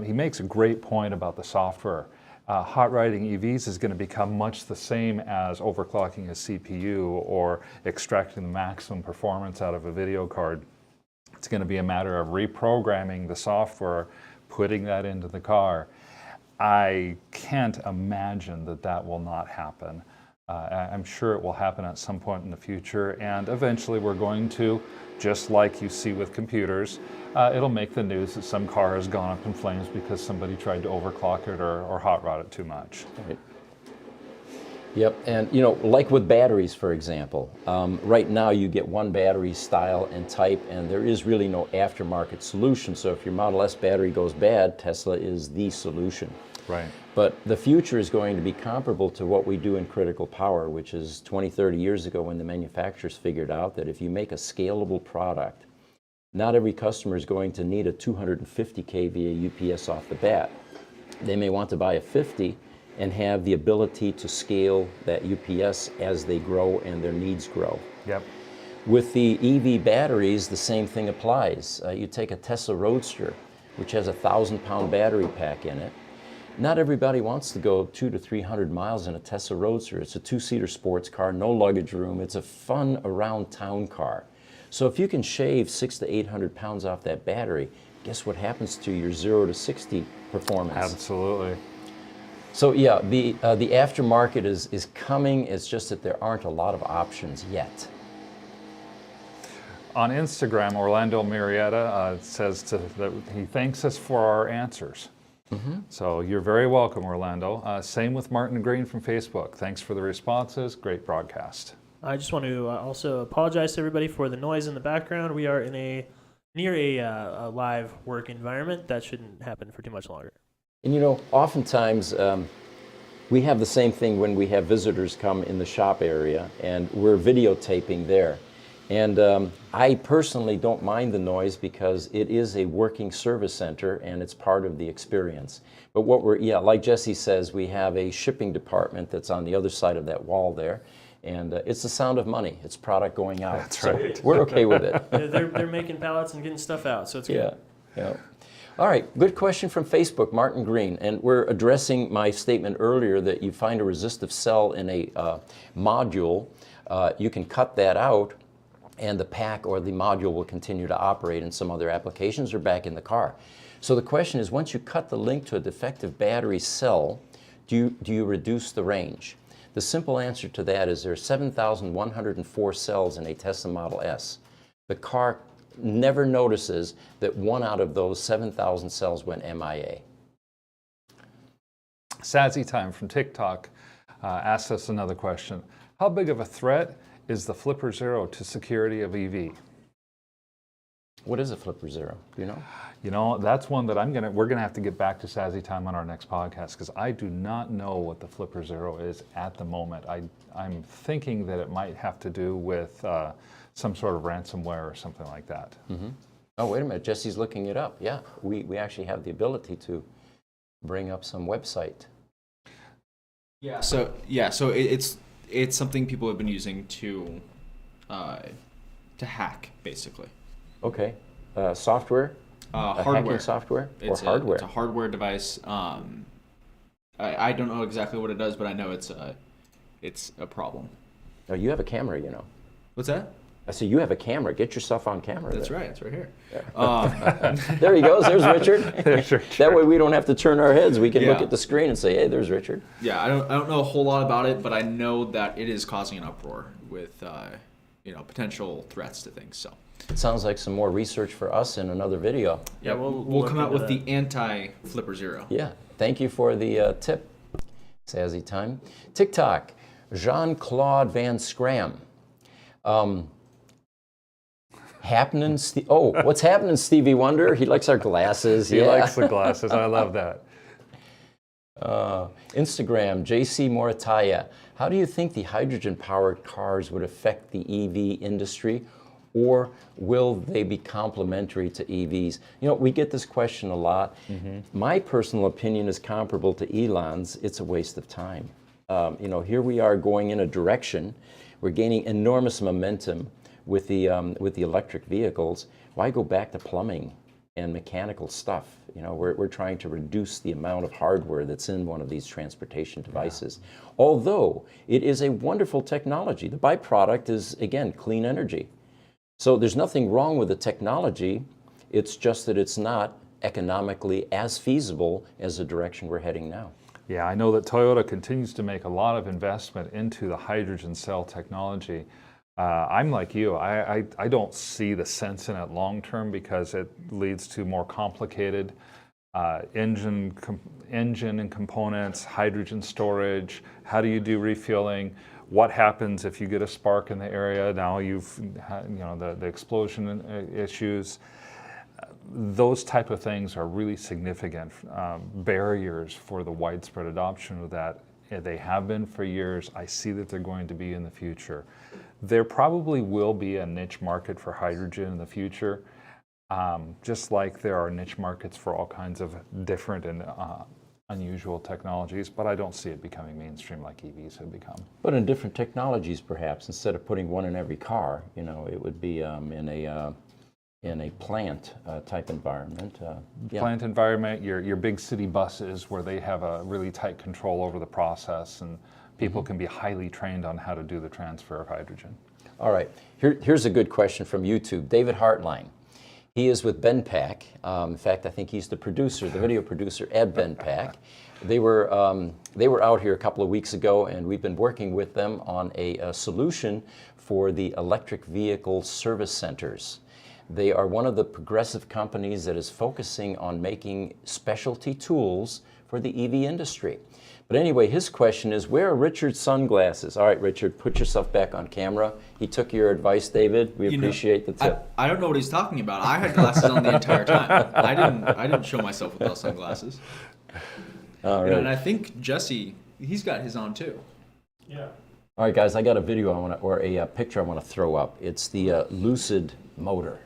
S2: He makes a great point about the software. Hot riding EVs is going to become much the same as overclocking a CPU or extracting the maximum performance out of a video card. It's going to be a matter of reprogramming the software, putting that into the car. I can't imagine that that will not happen. I'm sure it will happen at some point in the future, and eventually we're going to, just like you see with computers, it'll make the news that some car has gone up in flames because somebody tried to overclock it or hot rod it too much.
S1: Right. Yep, and you know, like with batteries, for example, right now you get one battery style and type, and there is really no aftermarket solution. So if your Model S battery goes bad, Tesla is the solution.
S2: Right.
S1: But the future is going to be comparable to what we do in critical power, which is 20, 30 years ago when the manufacturers figured out that if you make a scalable product, not every customer is going to need a 250 kVA UPS off the bat. They may want to buy a 50 and have the ability to scale that UPS as they grow and their needs grow.
S2: Yep.
S1: With the EV batteries, the same thing applies. You take a Tesla Roadster, which has a 1,000-pound battery pack in it. Not everybody wants to go 200 to 300 miles in a Tesla Roadster. It's a two-seater sports car, no luggage room. It's a fun around-town car. So if you can shave 600 to 800 pounds off that battery, guess what happens to your 0 to 60 performance?
S2: Absolutely.
S1: So yeah, the aftermarket is coming. It's just that there aren't a lot of options yet.
S2: On Instagram, Orlando Marietta says that he thanks us for our answers. So you're very welcome, Orlando. Same with Martin Green from Facebook. Thanks for the responses. Great broadcast.
S3: I just want to also apologize to everybody for the noise in the background. We are in near a live work environment. That shouldn't happen for too much longer.
S1: And you know, oftentimes we have the same thing when we have visitors come in the shop area, and we're videotaping there. And I personally don't mind the noise because it is a working service center and it's part of the experience. But what like Jesse says, we have a shipping department that's on the other side of that wall there. And it's the sound of money. It's product going out.
S2: That's right.
S1: So we're okay with it.
S3: They're making pallets and getting stuff out, so it's good.
S1: Yeah. All right, good question from Facebook, Martin Green. And we're addressing my statement earlier that you find a resistive cell in a module. You can cut that out, and the pack or the module will continue to operate in some other applications or back in the car. So the question is, once you cut the link to a defective battery cell, do you reduce the range? The simple answer to that is there are 7,104 cells in a Tesla Model S. The car never notices that one out of those 7,000 cells went MIA.
S2: Sazzy Time from TikTok asks us another question. How big of a threat is the Flipper Zero to security of EV?
S1: What is a Flipper Zero? Do you know?
S2: You know, that's one that we're gonna have to get back to Sazzy Time on our next podcast, because I do not know what the Flipper Zero is at the moment. I'm thinking that it might have to do with some sort of ransomware or something like that.
S1: Mm-hmm. Oh, wait a minute, Jesse's looking it up. Yeah, we actually have the ability to bring up some website.
S4: So it's something people have been using to hack, basically.
S1: Okay, software,
S4: hardware,
S1: hacking software, or hardware.
S4: It's a hardware device. I don't know exactly what it does, but I know it's a problem.
S1: Oh, you have a camera, you know.
S4: What's that?
S1: I said you have a camera. Get yourself on camera.
S4: That's
S1: there.
S4: right. It's right here.
S1: Yeah. There he goes. There's Richard.
S2: There's Richard.
S1: That way we don't have to turn our heads. We can look
S4: Yeah.
S1: at the screen and say, "Hey, there's Richard."
S4: Yeah, I don't know a whole lot about it, but I know that it is causing an uproar with potential threats to things. So
S1: It sounds like some more research for us in another video.
S4: yeah, we'll come out with the anti-Flipper Zero.
S1: Yeah. Thank you for the tip. Sazzy Time. TikTok. Jean-Claude Van Scram. What's happening, Stevie Wonder? He likes our glasses.
S2: He likes the glasses. I love that.
S1: Instagram, JC Morataya. How do you think the hydrogen-powered cars would affect the EV industry, or will they be complementary to EVs? You know, we get this question a lot. My personal opinion is comparable to Elon's. It's a waste of time. You know, here we are going in a direction. We're gaining enormous momentum with the electric vehicles. Why go back to plumbing and mechanical stuff? You know, we're trying to reduce the amount of hardware that's in one of these transportation devices. Although it is a wonderful technology. The byproduct is, again, clean energy. So there's nothing wrong with the technology. It's just that it's not economically as feasible as the direction we're heading now.
S2: Yeah, I know that Toyota continues to make a lot of investment into the hydrogen cell technology. I'm like you, I don't see the sense in it long term because it leads to more complicated engine and components, hydrogen storage, how do you do refueling, what happens if you get a spark in the area, now you've, you know, the explosion issues. Those type of things are really significant barriers for the widespread adoption of that. They have been for years. I see that they're going to be in the future. There probably will be a niche market for hydrogen in the future, just like there are niche markets for all kinds of different and unusual technologies, but I don't see it becoming mainstream like EVs have become.
S1: But in different technologies, perhaps, instead of putting one in every car, you know, it would be in a plant type environment.
S2: Plant environment, your big city buses where they have a really tight control over the process and people can be highly trained on how to do the transfer of hydrogen.
S1: All right, here's a good question from YouTube. David Hartline. He is with BenPack. In fact, I think he's the producer, the video producer at BenPack. They were out here a couple of weeks ago, and we've been working with them on a solution for the electric vehicle service centers. They are one of the progressive companies that is focusing on making specialty tools for the EV industry. But anyway, his question is, where are Richard's sunglasses? All right, Richard, put yourself back on camera. He took your advice, David. We appreciate the tip.
S4: I don't know what he's talking about. I had glasses on the entire time. I didn't show myself without sunglasses.
S1: All right.
S4: You know, and I think Jesse, he's got his on too.
S3: Yeah.
S1: All right, guys, I got a video or a picture I want to throw up. It's the Lucid motor.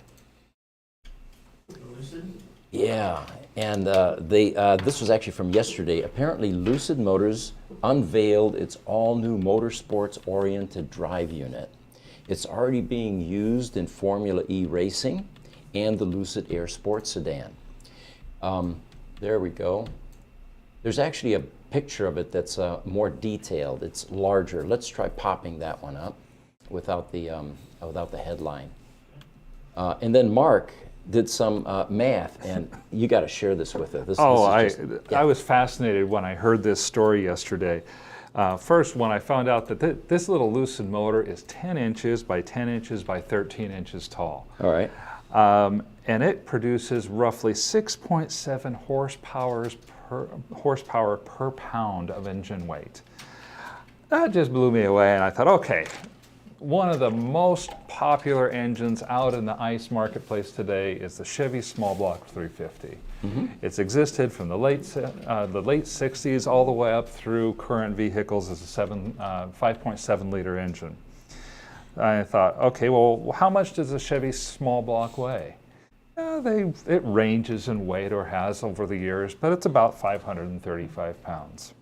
S3: Lucid?
S1: Yeah, and this was actually from yesterday. Apparently, Lucid Motors unveiled its all-new motorsports-oriented drive unit. It's already being used in Formula E racing and the Lucid Air Sport sedan. There we go. There's actually a picture of it that's more detailed. It's larger. Let's try popping that one up without the headline. And then Mark did some math, and you got to share this with us.
S2: I was fascinated when I heard this story yesterday. First, when I found out that this little Lucid motor is 10 inches by 10 inches by 13 inches tall.
S1: All right.
S2: And it produces roughly 6.7 horsepower per pound of engine weight. That just blew me away, and I thought, okay, one of the most popular engines out in the ICE marketplace today is the Chevy small block 350. It's existed from the late 60s all the way up through current vehicles as a 5.7 liter engine. I thought, okay, well, how much does a Chevy small block weigh? It ranges in weight, or has over the years, but it's about 535 pounds.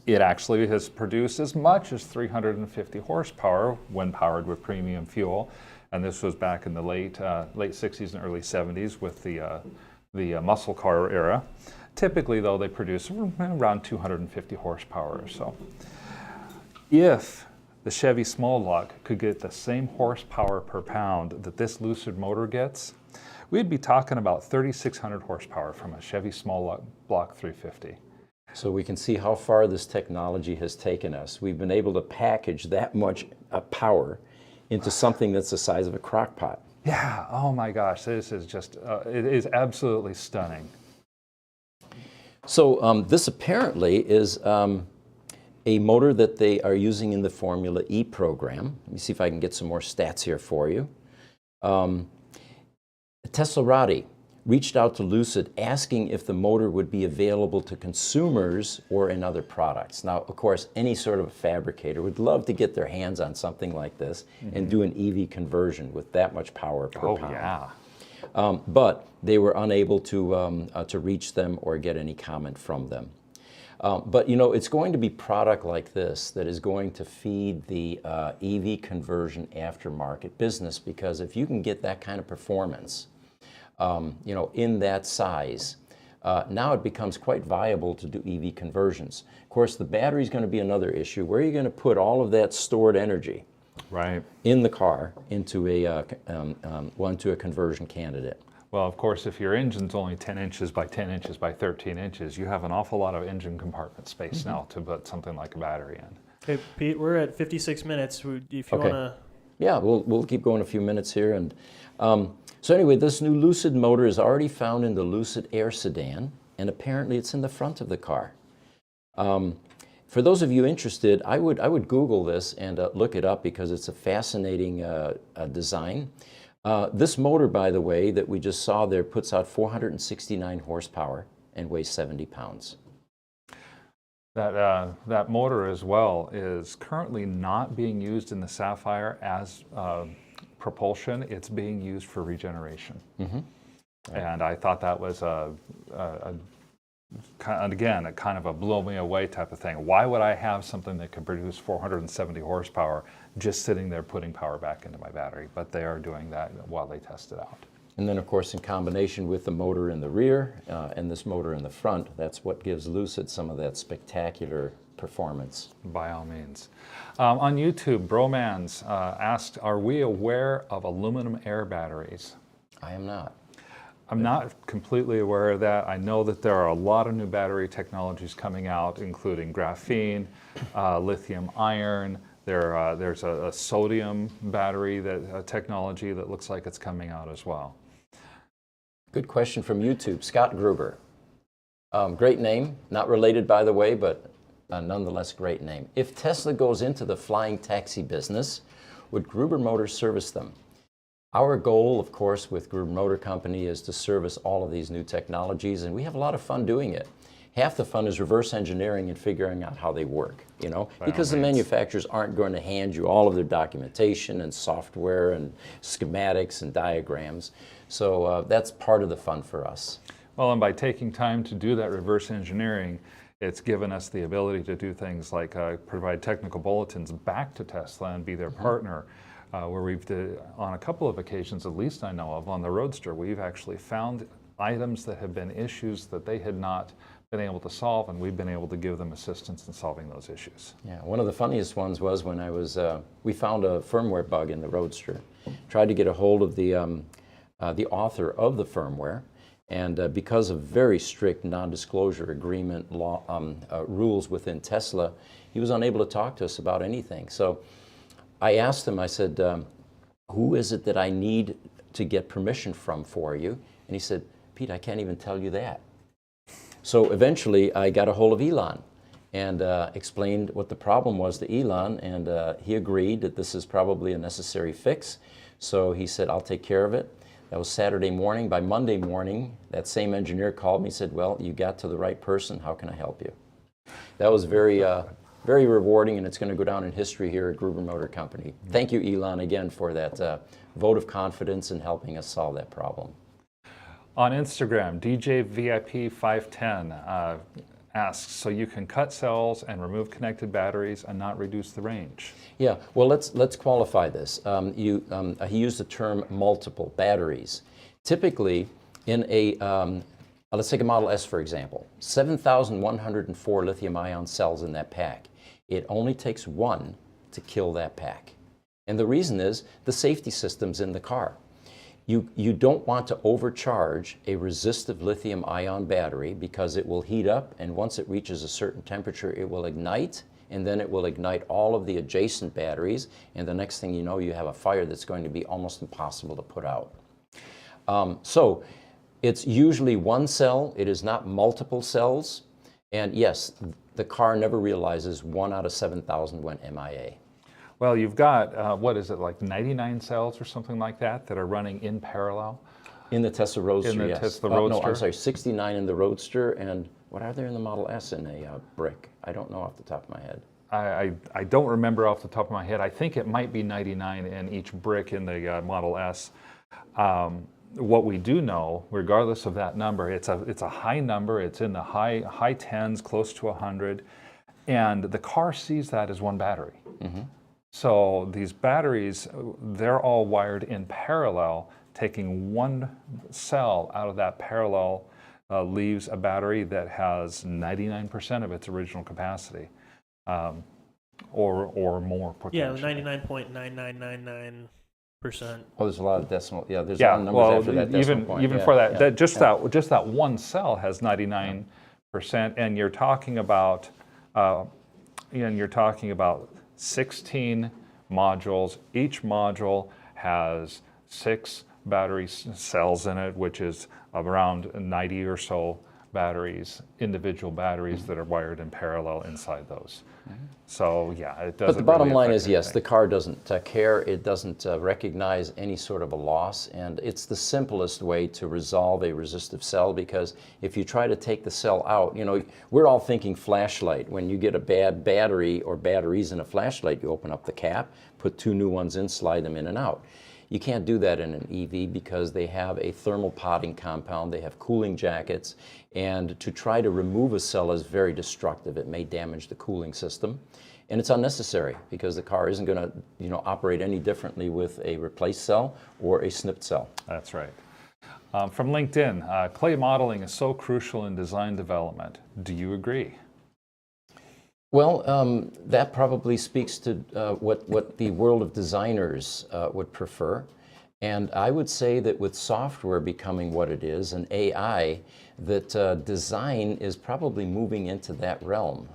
S2: It actually has produced as much as 350 horsepower when powered with premium fuel, and this was back in the late 60s and early 70s with the muscle car era. Typically, though, they produce around 250 horsepower or so. If the Chevy small block could get the same horsepower per pound that this Lucid motor gets, we'd be talking about 3,600 horsepower from a Chevy small block 350.
S1: So we can see how far this technology has taken us. We've been able to package that much power into something that's the size of a crock pot.
S2: Yeah, oh my gosh, this is just, it is absolutely stunning.
S1: So this apparently is a motor that they are using in the Formula E program. Let me see if I can get some more stats here for you. Teslarati reached out to Lucid asking if the motor would be available to consumers or in other products. Now, of course, any sort of a fabricator would love to get their hands on something like this and do an EV conversion with that much power per
S2: Oh,
S1: pound.
S2: yeah.
S1: But they were unable to reach them or get any comment from them. But you know, it's going to be product like this that is going to feed the EV conversion aftermarket business, because if you can get that kind of performance, you know, in that size, now it becomes quite viable to do EV conversions. Of course, the battery is going to be another issue. Where are you going to put all of that stored energy
S2: Right.
S1: in the car into a conversion candidate?
S2: Well, of course, if your engine's only 10 inches by 10 inches by 13 inches, you have an awful lot of engine compartment space now to put something like a battery in.
S3: Okay, Pete, we're at 56 minutes. If you
S1: Okay.
S3: want to...
S1: Yeah, we'll keep going a few minutes here. And so anyway, this new Lucid motor is already found in the Lucid Air sedan, and apparently it's in the front of the car. For those of you interested, I would Google this and look it up, because it's a fascinating design. This motor, by the way, that we just saw there, puts out 469 horsepower and weighs 70 pounds.
S2: That motor as well is currently not being used in the Sapphire as propulsion. It's being used for regeneration. And I thought that was again, a kind of a blow me away type of thing. Why would I have something that can produce 470 horsepower just sitting there putting power back into my battery? But they are doing that while they test it out.
S1: And then, of course, in combination with the motor in the rear and this motor in the front, that's what gives Lucid some of that spectacular performance.
S2: By all means. On YouTube, Bromans asked, are we aware of aluminum air batteries?
S1: I am not.
S2: I'm not completely aware of that. I know that there are a lot of new battery technologies coming out, including graphene, lithium iron. There's a sodium battery technology that looks like it's coming out as well.
S1: Good question from YouTube, Scott Gruber. Great name, not related by the way, but nonetheless great name. If Tesla goes into the flying taxi business, would Gruber Motors service them? Our goal, of course, with Gruber Motor Company is to service all of these new technologies, and we have a lot of fun doing it. Half the fun is reverse engineering and figuring out how they work, you know, because the manufacturers aren't going to hand you all of their documentation and software and schematics and diagrams. So that's part of the fun for us.
S2: Well, and by taking time to do that reverse engineering, it's given us the ability to do things like provide technical bulletins back to Tesla and be their partner. Where we've, on a couple of occasions, at least I know of, on the Roadster, we've actually found items that have been issues that they had not been able to solve, and we've been able to give them assistance in solving those issues.
S1: Yeah, one of the funniest ones was when we found a firmware bug in the Roadster. Tried to get a hold of the author of the firmware, and because of very strict non-disclosure agreement law rules within Tesla, he was unable to talk to us about anything. So I asked him, I said, who is it that I need to get permission from for you? And he said, Pete, I can't even tell you that. So eventually I got a hold of Elon and explained what the problem was to Elon, and he agreed that this is probably a necessary fix. So he said, I'll take care of it. That was Saturday morning. By Monday morning, that same engineer called me and said, well, you got to the right person. How can I help you? That was very rewarding, and it's going to go down in history here at Gruber Motor Company. Thank you, Elon, again for that vote of confidence in helping us solve that problem.
S2: On Instagram, DJVIP510 asks, so you can cut cells and remove connected batteries and not reduce the range?
S1: Yeah, well, let's qualify this. He used the term multiple batteries. Typically, in a let's take a Model S, for example, 7,104 lithium-ion cells in that pack. It only takes one to kill that pack. And the reason is the safety systems in the car. You don't want to overcharge a resistive lithium-ion battery, because it will heat up, and once it reaches a certain temperature, it will ignite, and then it will ignite all of the adjacent batteries, and the next thing you know, you have a fire that's going to be almost impossible to put out. So it's usually one cell. It is not multiple cells. And yes, the car never realizes 1 out of 7,000 went MIA.
S2: Well, you've got, what is it, like 99 cells or something like that are running in parallel
S1: In the Tesla Roadster,
S2: In the
S1: yes.
S2: Tesla
S1: No,
S2: Roadster?
S1: I'm sorry, 69 in the Roadster, and what are there in the Model S in a brick? I don't know off the top of my head.
S2: I don't remember off the top of my head. I think it might be 99 in each brick in the Model S. What we do know, regardless of that number, it's a high number. It's in the high tens, close to 100, and the car sees that as one battery. So these batteries, they're all wired in parallel. Taking one cell out of that parallel leaves a battery that has 99% of its original capacity, or more potentially.
S3: Yeah, 99.9999%.
S1: Oh, there's a lot of decimal. Yeah, there's a lot of numbers after that decimal point.
S2: Even
S1: Yeah,
S2: for that,
S1: yeah,
S2: just that one cell has 99%, and you're talking about, 16 modules. Each module has 6 battery cells in it, which is around 90 or so batteries, individual batteries that are wired in parallel inside those. So yeah, it doesn't.
S1: But the bottom
S2: really
S1: line
S2: affect
S1: is, yes, the
S2: anything.
S1: car doesn't care. It doesn't recognize any sort of a loss, and it's the simplest way to resolve a resistive cell, because if you try to take the cell out, we're all thinking flashlight. When you get a bad battery or batteries in a flashlight, you open up the cap, put 2 new ones in, slide them in and out. You can't do that in an EV because they have a thermal potting compound, they have cooling jackets, and to try to remove a cell is very destructive. It may damage the cooling system, and it's unnecessary because the car isn't going to operate any differently with a replaced cell or a snipped cell.
S2: That's right. From LinkedIn, clay modeling is so crucial in design development. Do you agree?
S1: Well, that probably speaks to what the world of designers would prefer. And I would say that with software becoming what it is, and AI, that design is probably moving into that realm.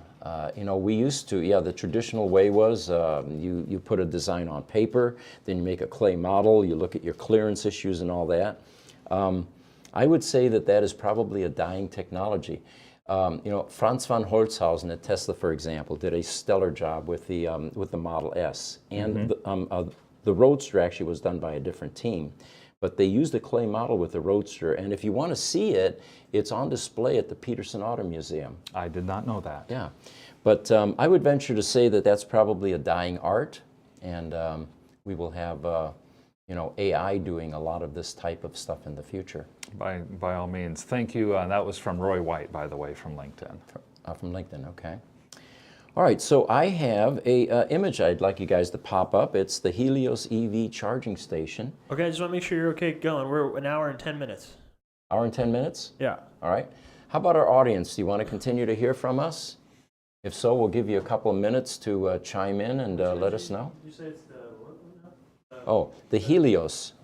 S1: We used to, the traditional way was you put a design on paper, then you make a clay model, you look at your clearance issues and all that. I would say that is probably a dying technology. Franz von Holzhausen at Tesla, for example, did a stellar job with the Model S, and the Roadster actually was done by a different team, but they used a clay model with the Roadster, and if you want to see it, it's on display at the Peterson Auto Museum.
S2: I did not know that.
S1: Yeah, but I would venture to say that that's probably a dying art, and we will have AI doing a lot of this type of stuff in the future.
S2: By all means. Thank you. That was from Roy White, by the way, from LinkedIn.
S1: From LinkedIn, okay. All right, so I have a image I'd like you guys to pop up. It's the Helios EV charging station.
S3: Okay, I just want to make sure you're okay going. We're an hour and 10 minutes.
S1: Hour and 10 minutes?
S3: Yeah.
S1: All right. How about our audience? Do you want to continue to hear from us? If so, we'll give you a couple of minutes to chime in and let us know.
S3: You say it's the what now?
S1: Oh, the Helios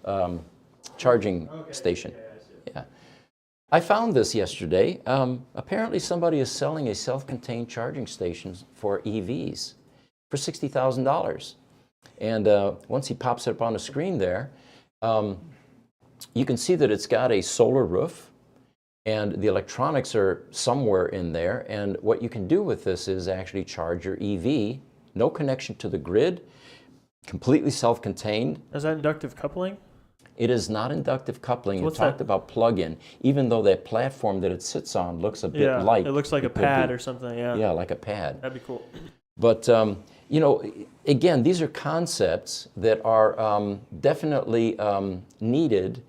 S1: charging station.
S3: Okay, I see.
S1: Yeah. I found this yesterday. Apparently somebody is selling a self-contained charging station for EVs for $60,000. And once he pops it up on the screen there, you can see that it's got a solar roof, and the electronics are somewhere in there. And what you can do with this is actually charge your EV, no connection to the grid, completely self-contained.
S3: Is that inductive coupling?
S1: It is not inductive coupling.
S3: So
S1: You
S3: what's
S1: talked
S3: that?
S1: about plug-in, even though that platform that it sits on looks a bit like.
S3: It looks like a
S1: could
S3: pad
S1: be.
S3: or something, yeah.
S1: Yeah, like a pad.
S3: That'd be cool.
S1: But, again, these are concepts that are definitely needed,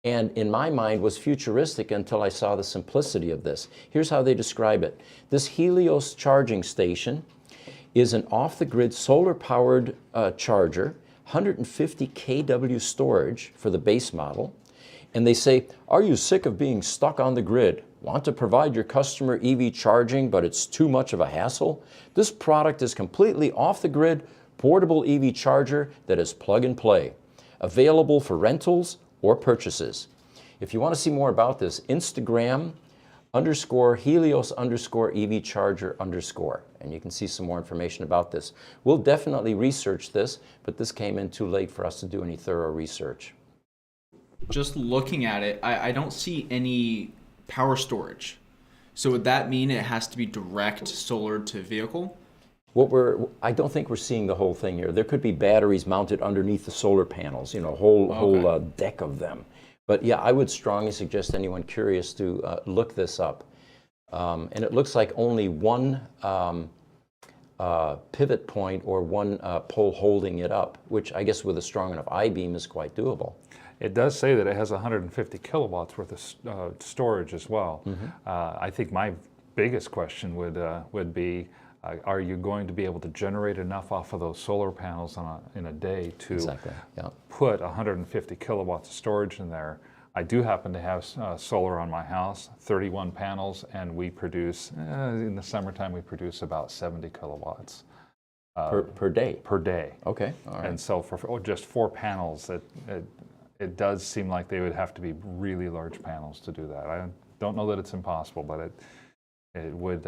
S1: and in my mind was futuristic until I saw the simplicity of this. Here's how they describe it. This Helios charging station is an off-the-grid solar-powered charger, 150 kW storage for the base model. And they say, are you sick of being stuck on the grid? Want to provide your customer EV charging, but it's too much of a hassle? This product is completely off the grid, portable EV charger that is plug and play, available for rentals or purchases. If you want to see more about this, Instagram _Helios_EV charger _ and you can see some more information about this. We'll definitely research this, but this came in too late for us to do any thorough research.
S4: Just looking at it, I don't see any power storage. So would that mean it has to be direct solar to vehicle?
S1: I don't think we're seeing the whole thing here. There could be batteries mounted underneath the solar panels, whole deck of them. But yeah, I would strongly suggest anyone curious to look this up. And it looks like only one pivot point or one pole holding it up, which I guess with a strong enough I-beam is quite doable.
S2: It does say that it has 150 kilowatts worth of storage as well. I think my biggest question would be, are you going to be able to generate enough off of those solar panels in a day to put 150 kilowatts of storage in there? I do happen to have solar on my house, 31 panels, and we produce, in the summertime, we produce about 70 kilowatts.
S1: Per day?
S2: Per day.
S1: Okay, all right.
S2: And so for just 4 panels, it does seem like they would have to be really large panels to do that. I don't know that it's impossible, but it would,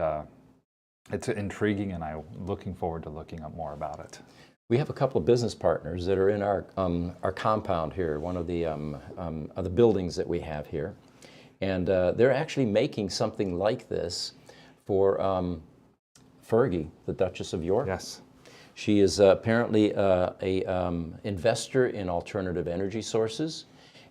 S2: it's intriguing, and I'm looking forward to looking up more about it.
S1: We have a couple of business partners that are in our compound here, one of the buildings that we have here. And they're actually making something like this for Fergie, the Duchess of York.
S2: Yes.
S1: She is apparently an investor in alternative energy sources.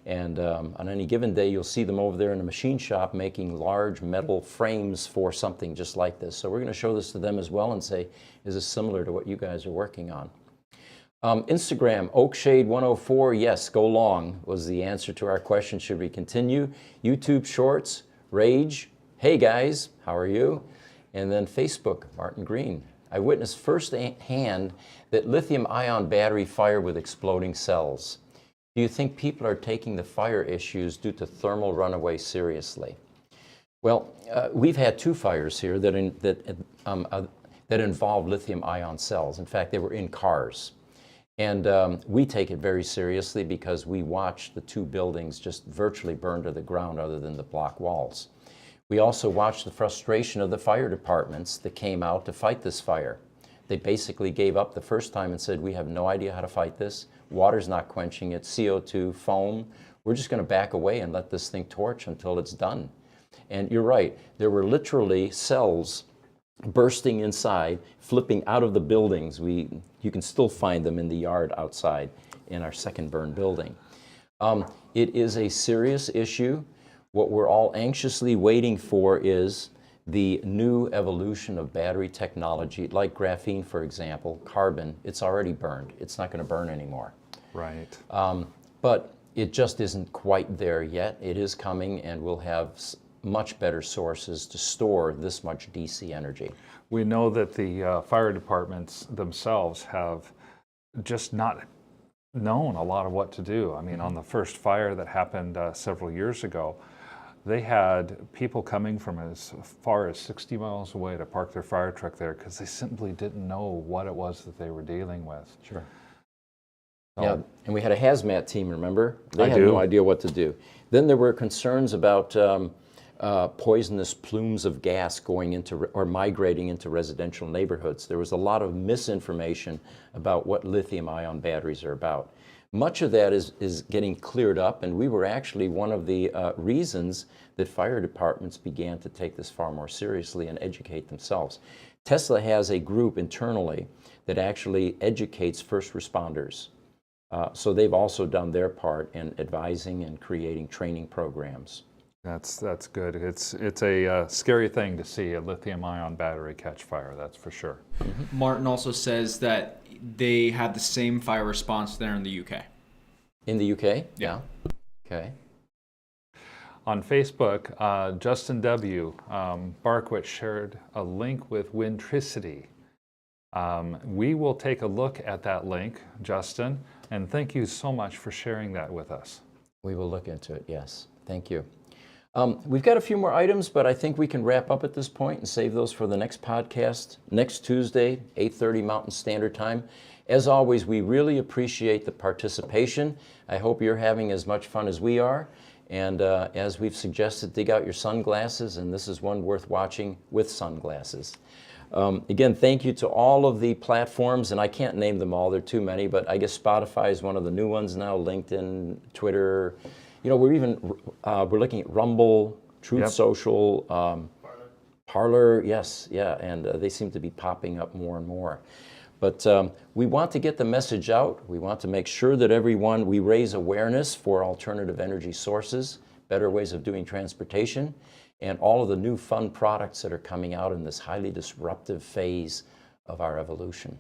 S1: And on any given day, you'll see them over there in a machine shop making large metal frames for something just like this. So we're going to show this to them as well and say, is this similar to what you guys are working on? Instagram, Oakshade104, yes, go long was the answer to our question. Should we continue? YouTube Shorts, Rage, hey guys, how are you? And then Facebook, Martin Green. I witnessed firsthand that lithium-ion battery fire with exploding cells. Do you think people are taking the fire issues due to thermal runaway seriously? Well, we've had 2 fires here that involved lithium-ion cells. In fact, they were in cars. And we take it very seriously because we watched the 2 buildings just virtually burn to the ground other than the block walls. We also watched the frustration of the fire departments that came out to fight this fire. They basically gave up the first time and said, we have no idea how to fight this. Water's not quenching it, CO2, foam. We're just going to back away and let this thing torch until it's done. And you're right, there were literally cells bursting inside, flipping out of the buildings. You can still find them in the yard outside in our second burn building. It is a serious issue. What we're all anxiously waiting for is the new evolution of battery technology, like graphene, for example, carbon. It's already burned. It's not going to burn anymore.
S2: Right.
S1: But it just isn't quite there yet. It is coming, and we'll have much better sources to store this much DC energy.
S2: We know that the fire departments themselves have just not known a lot of what to do. I mean, on the first fire that happened several years ago, they had people coming from as far as 60 miles away to park their fire truck there because they simply didn't know what it was that they were dealing with.
S1: Sure. Yeah, and we had a hazmat team, remember? They had no idea what to do. Then there were concerns about poisonous plumes of gas going into or migrating into residential neighborhoods. There was a lot of misinformation about what lithium-ion batteries are about. Much of that is getting cleared up, and we were actually one of the reasons that fire departments began to take this far more seriously and educate themselves. Tesla has a group internally that actually educates first responders. So they've also done their part in advising and creating training programs.
S2: That's good. It's a scary thing to see a lithium-ion battery catch fire, that's for sure.
S4: Mm-hmm. Martin also says that they have the same fire response there in the UK.
S1: In the UK?
S4: Yeah.
S1: Okay.
S2: On Facebook, Justin W. Barkwitz shared a link with Windtricity. We will take a look at that link, Justin, and thank you so much for sharing that with us.
S1: We will look into it, yes. Thank you. We've got a few more items, but I think we can wrap up at this point and save those for the next podcast, next Tuesday, 8:30 Mountain Standard Time. As always, we really appreciate the participation. I hope you're having as much fun as we are. And as we've suggested, dig out your sunglasses, and this is one worth watching with sunglasses. Again, thank you to all of the platforms, and I can't name them all, there are too many, but I guess Spotify is one of the new ones now, LinkedIn, Twitter. You know, we're looking at Rumble, Truth Social, Parler, yes, yeah, and they seem to be popping up more and more. But we want to get the message out. We want to make sure that we raise awareness for alternative energy sources, better ways of doing transportation, and all of the new fun products that are coming out in this highly disruptive phase of our evolution.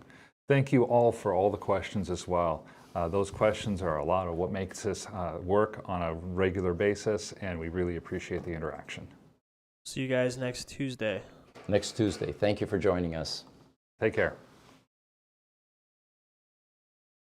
S2: Thank you all for all the questions as well. Those questions are a lot of what makes this work on a regular basis, and we really appreciate the interaction.
S3: See you guys next Tuesday.
S1: Next Tuesday. Thank you for joining us.
S2: Take care.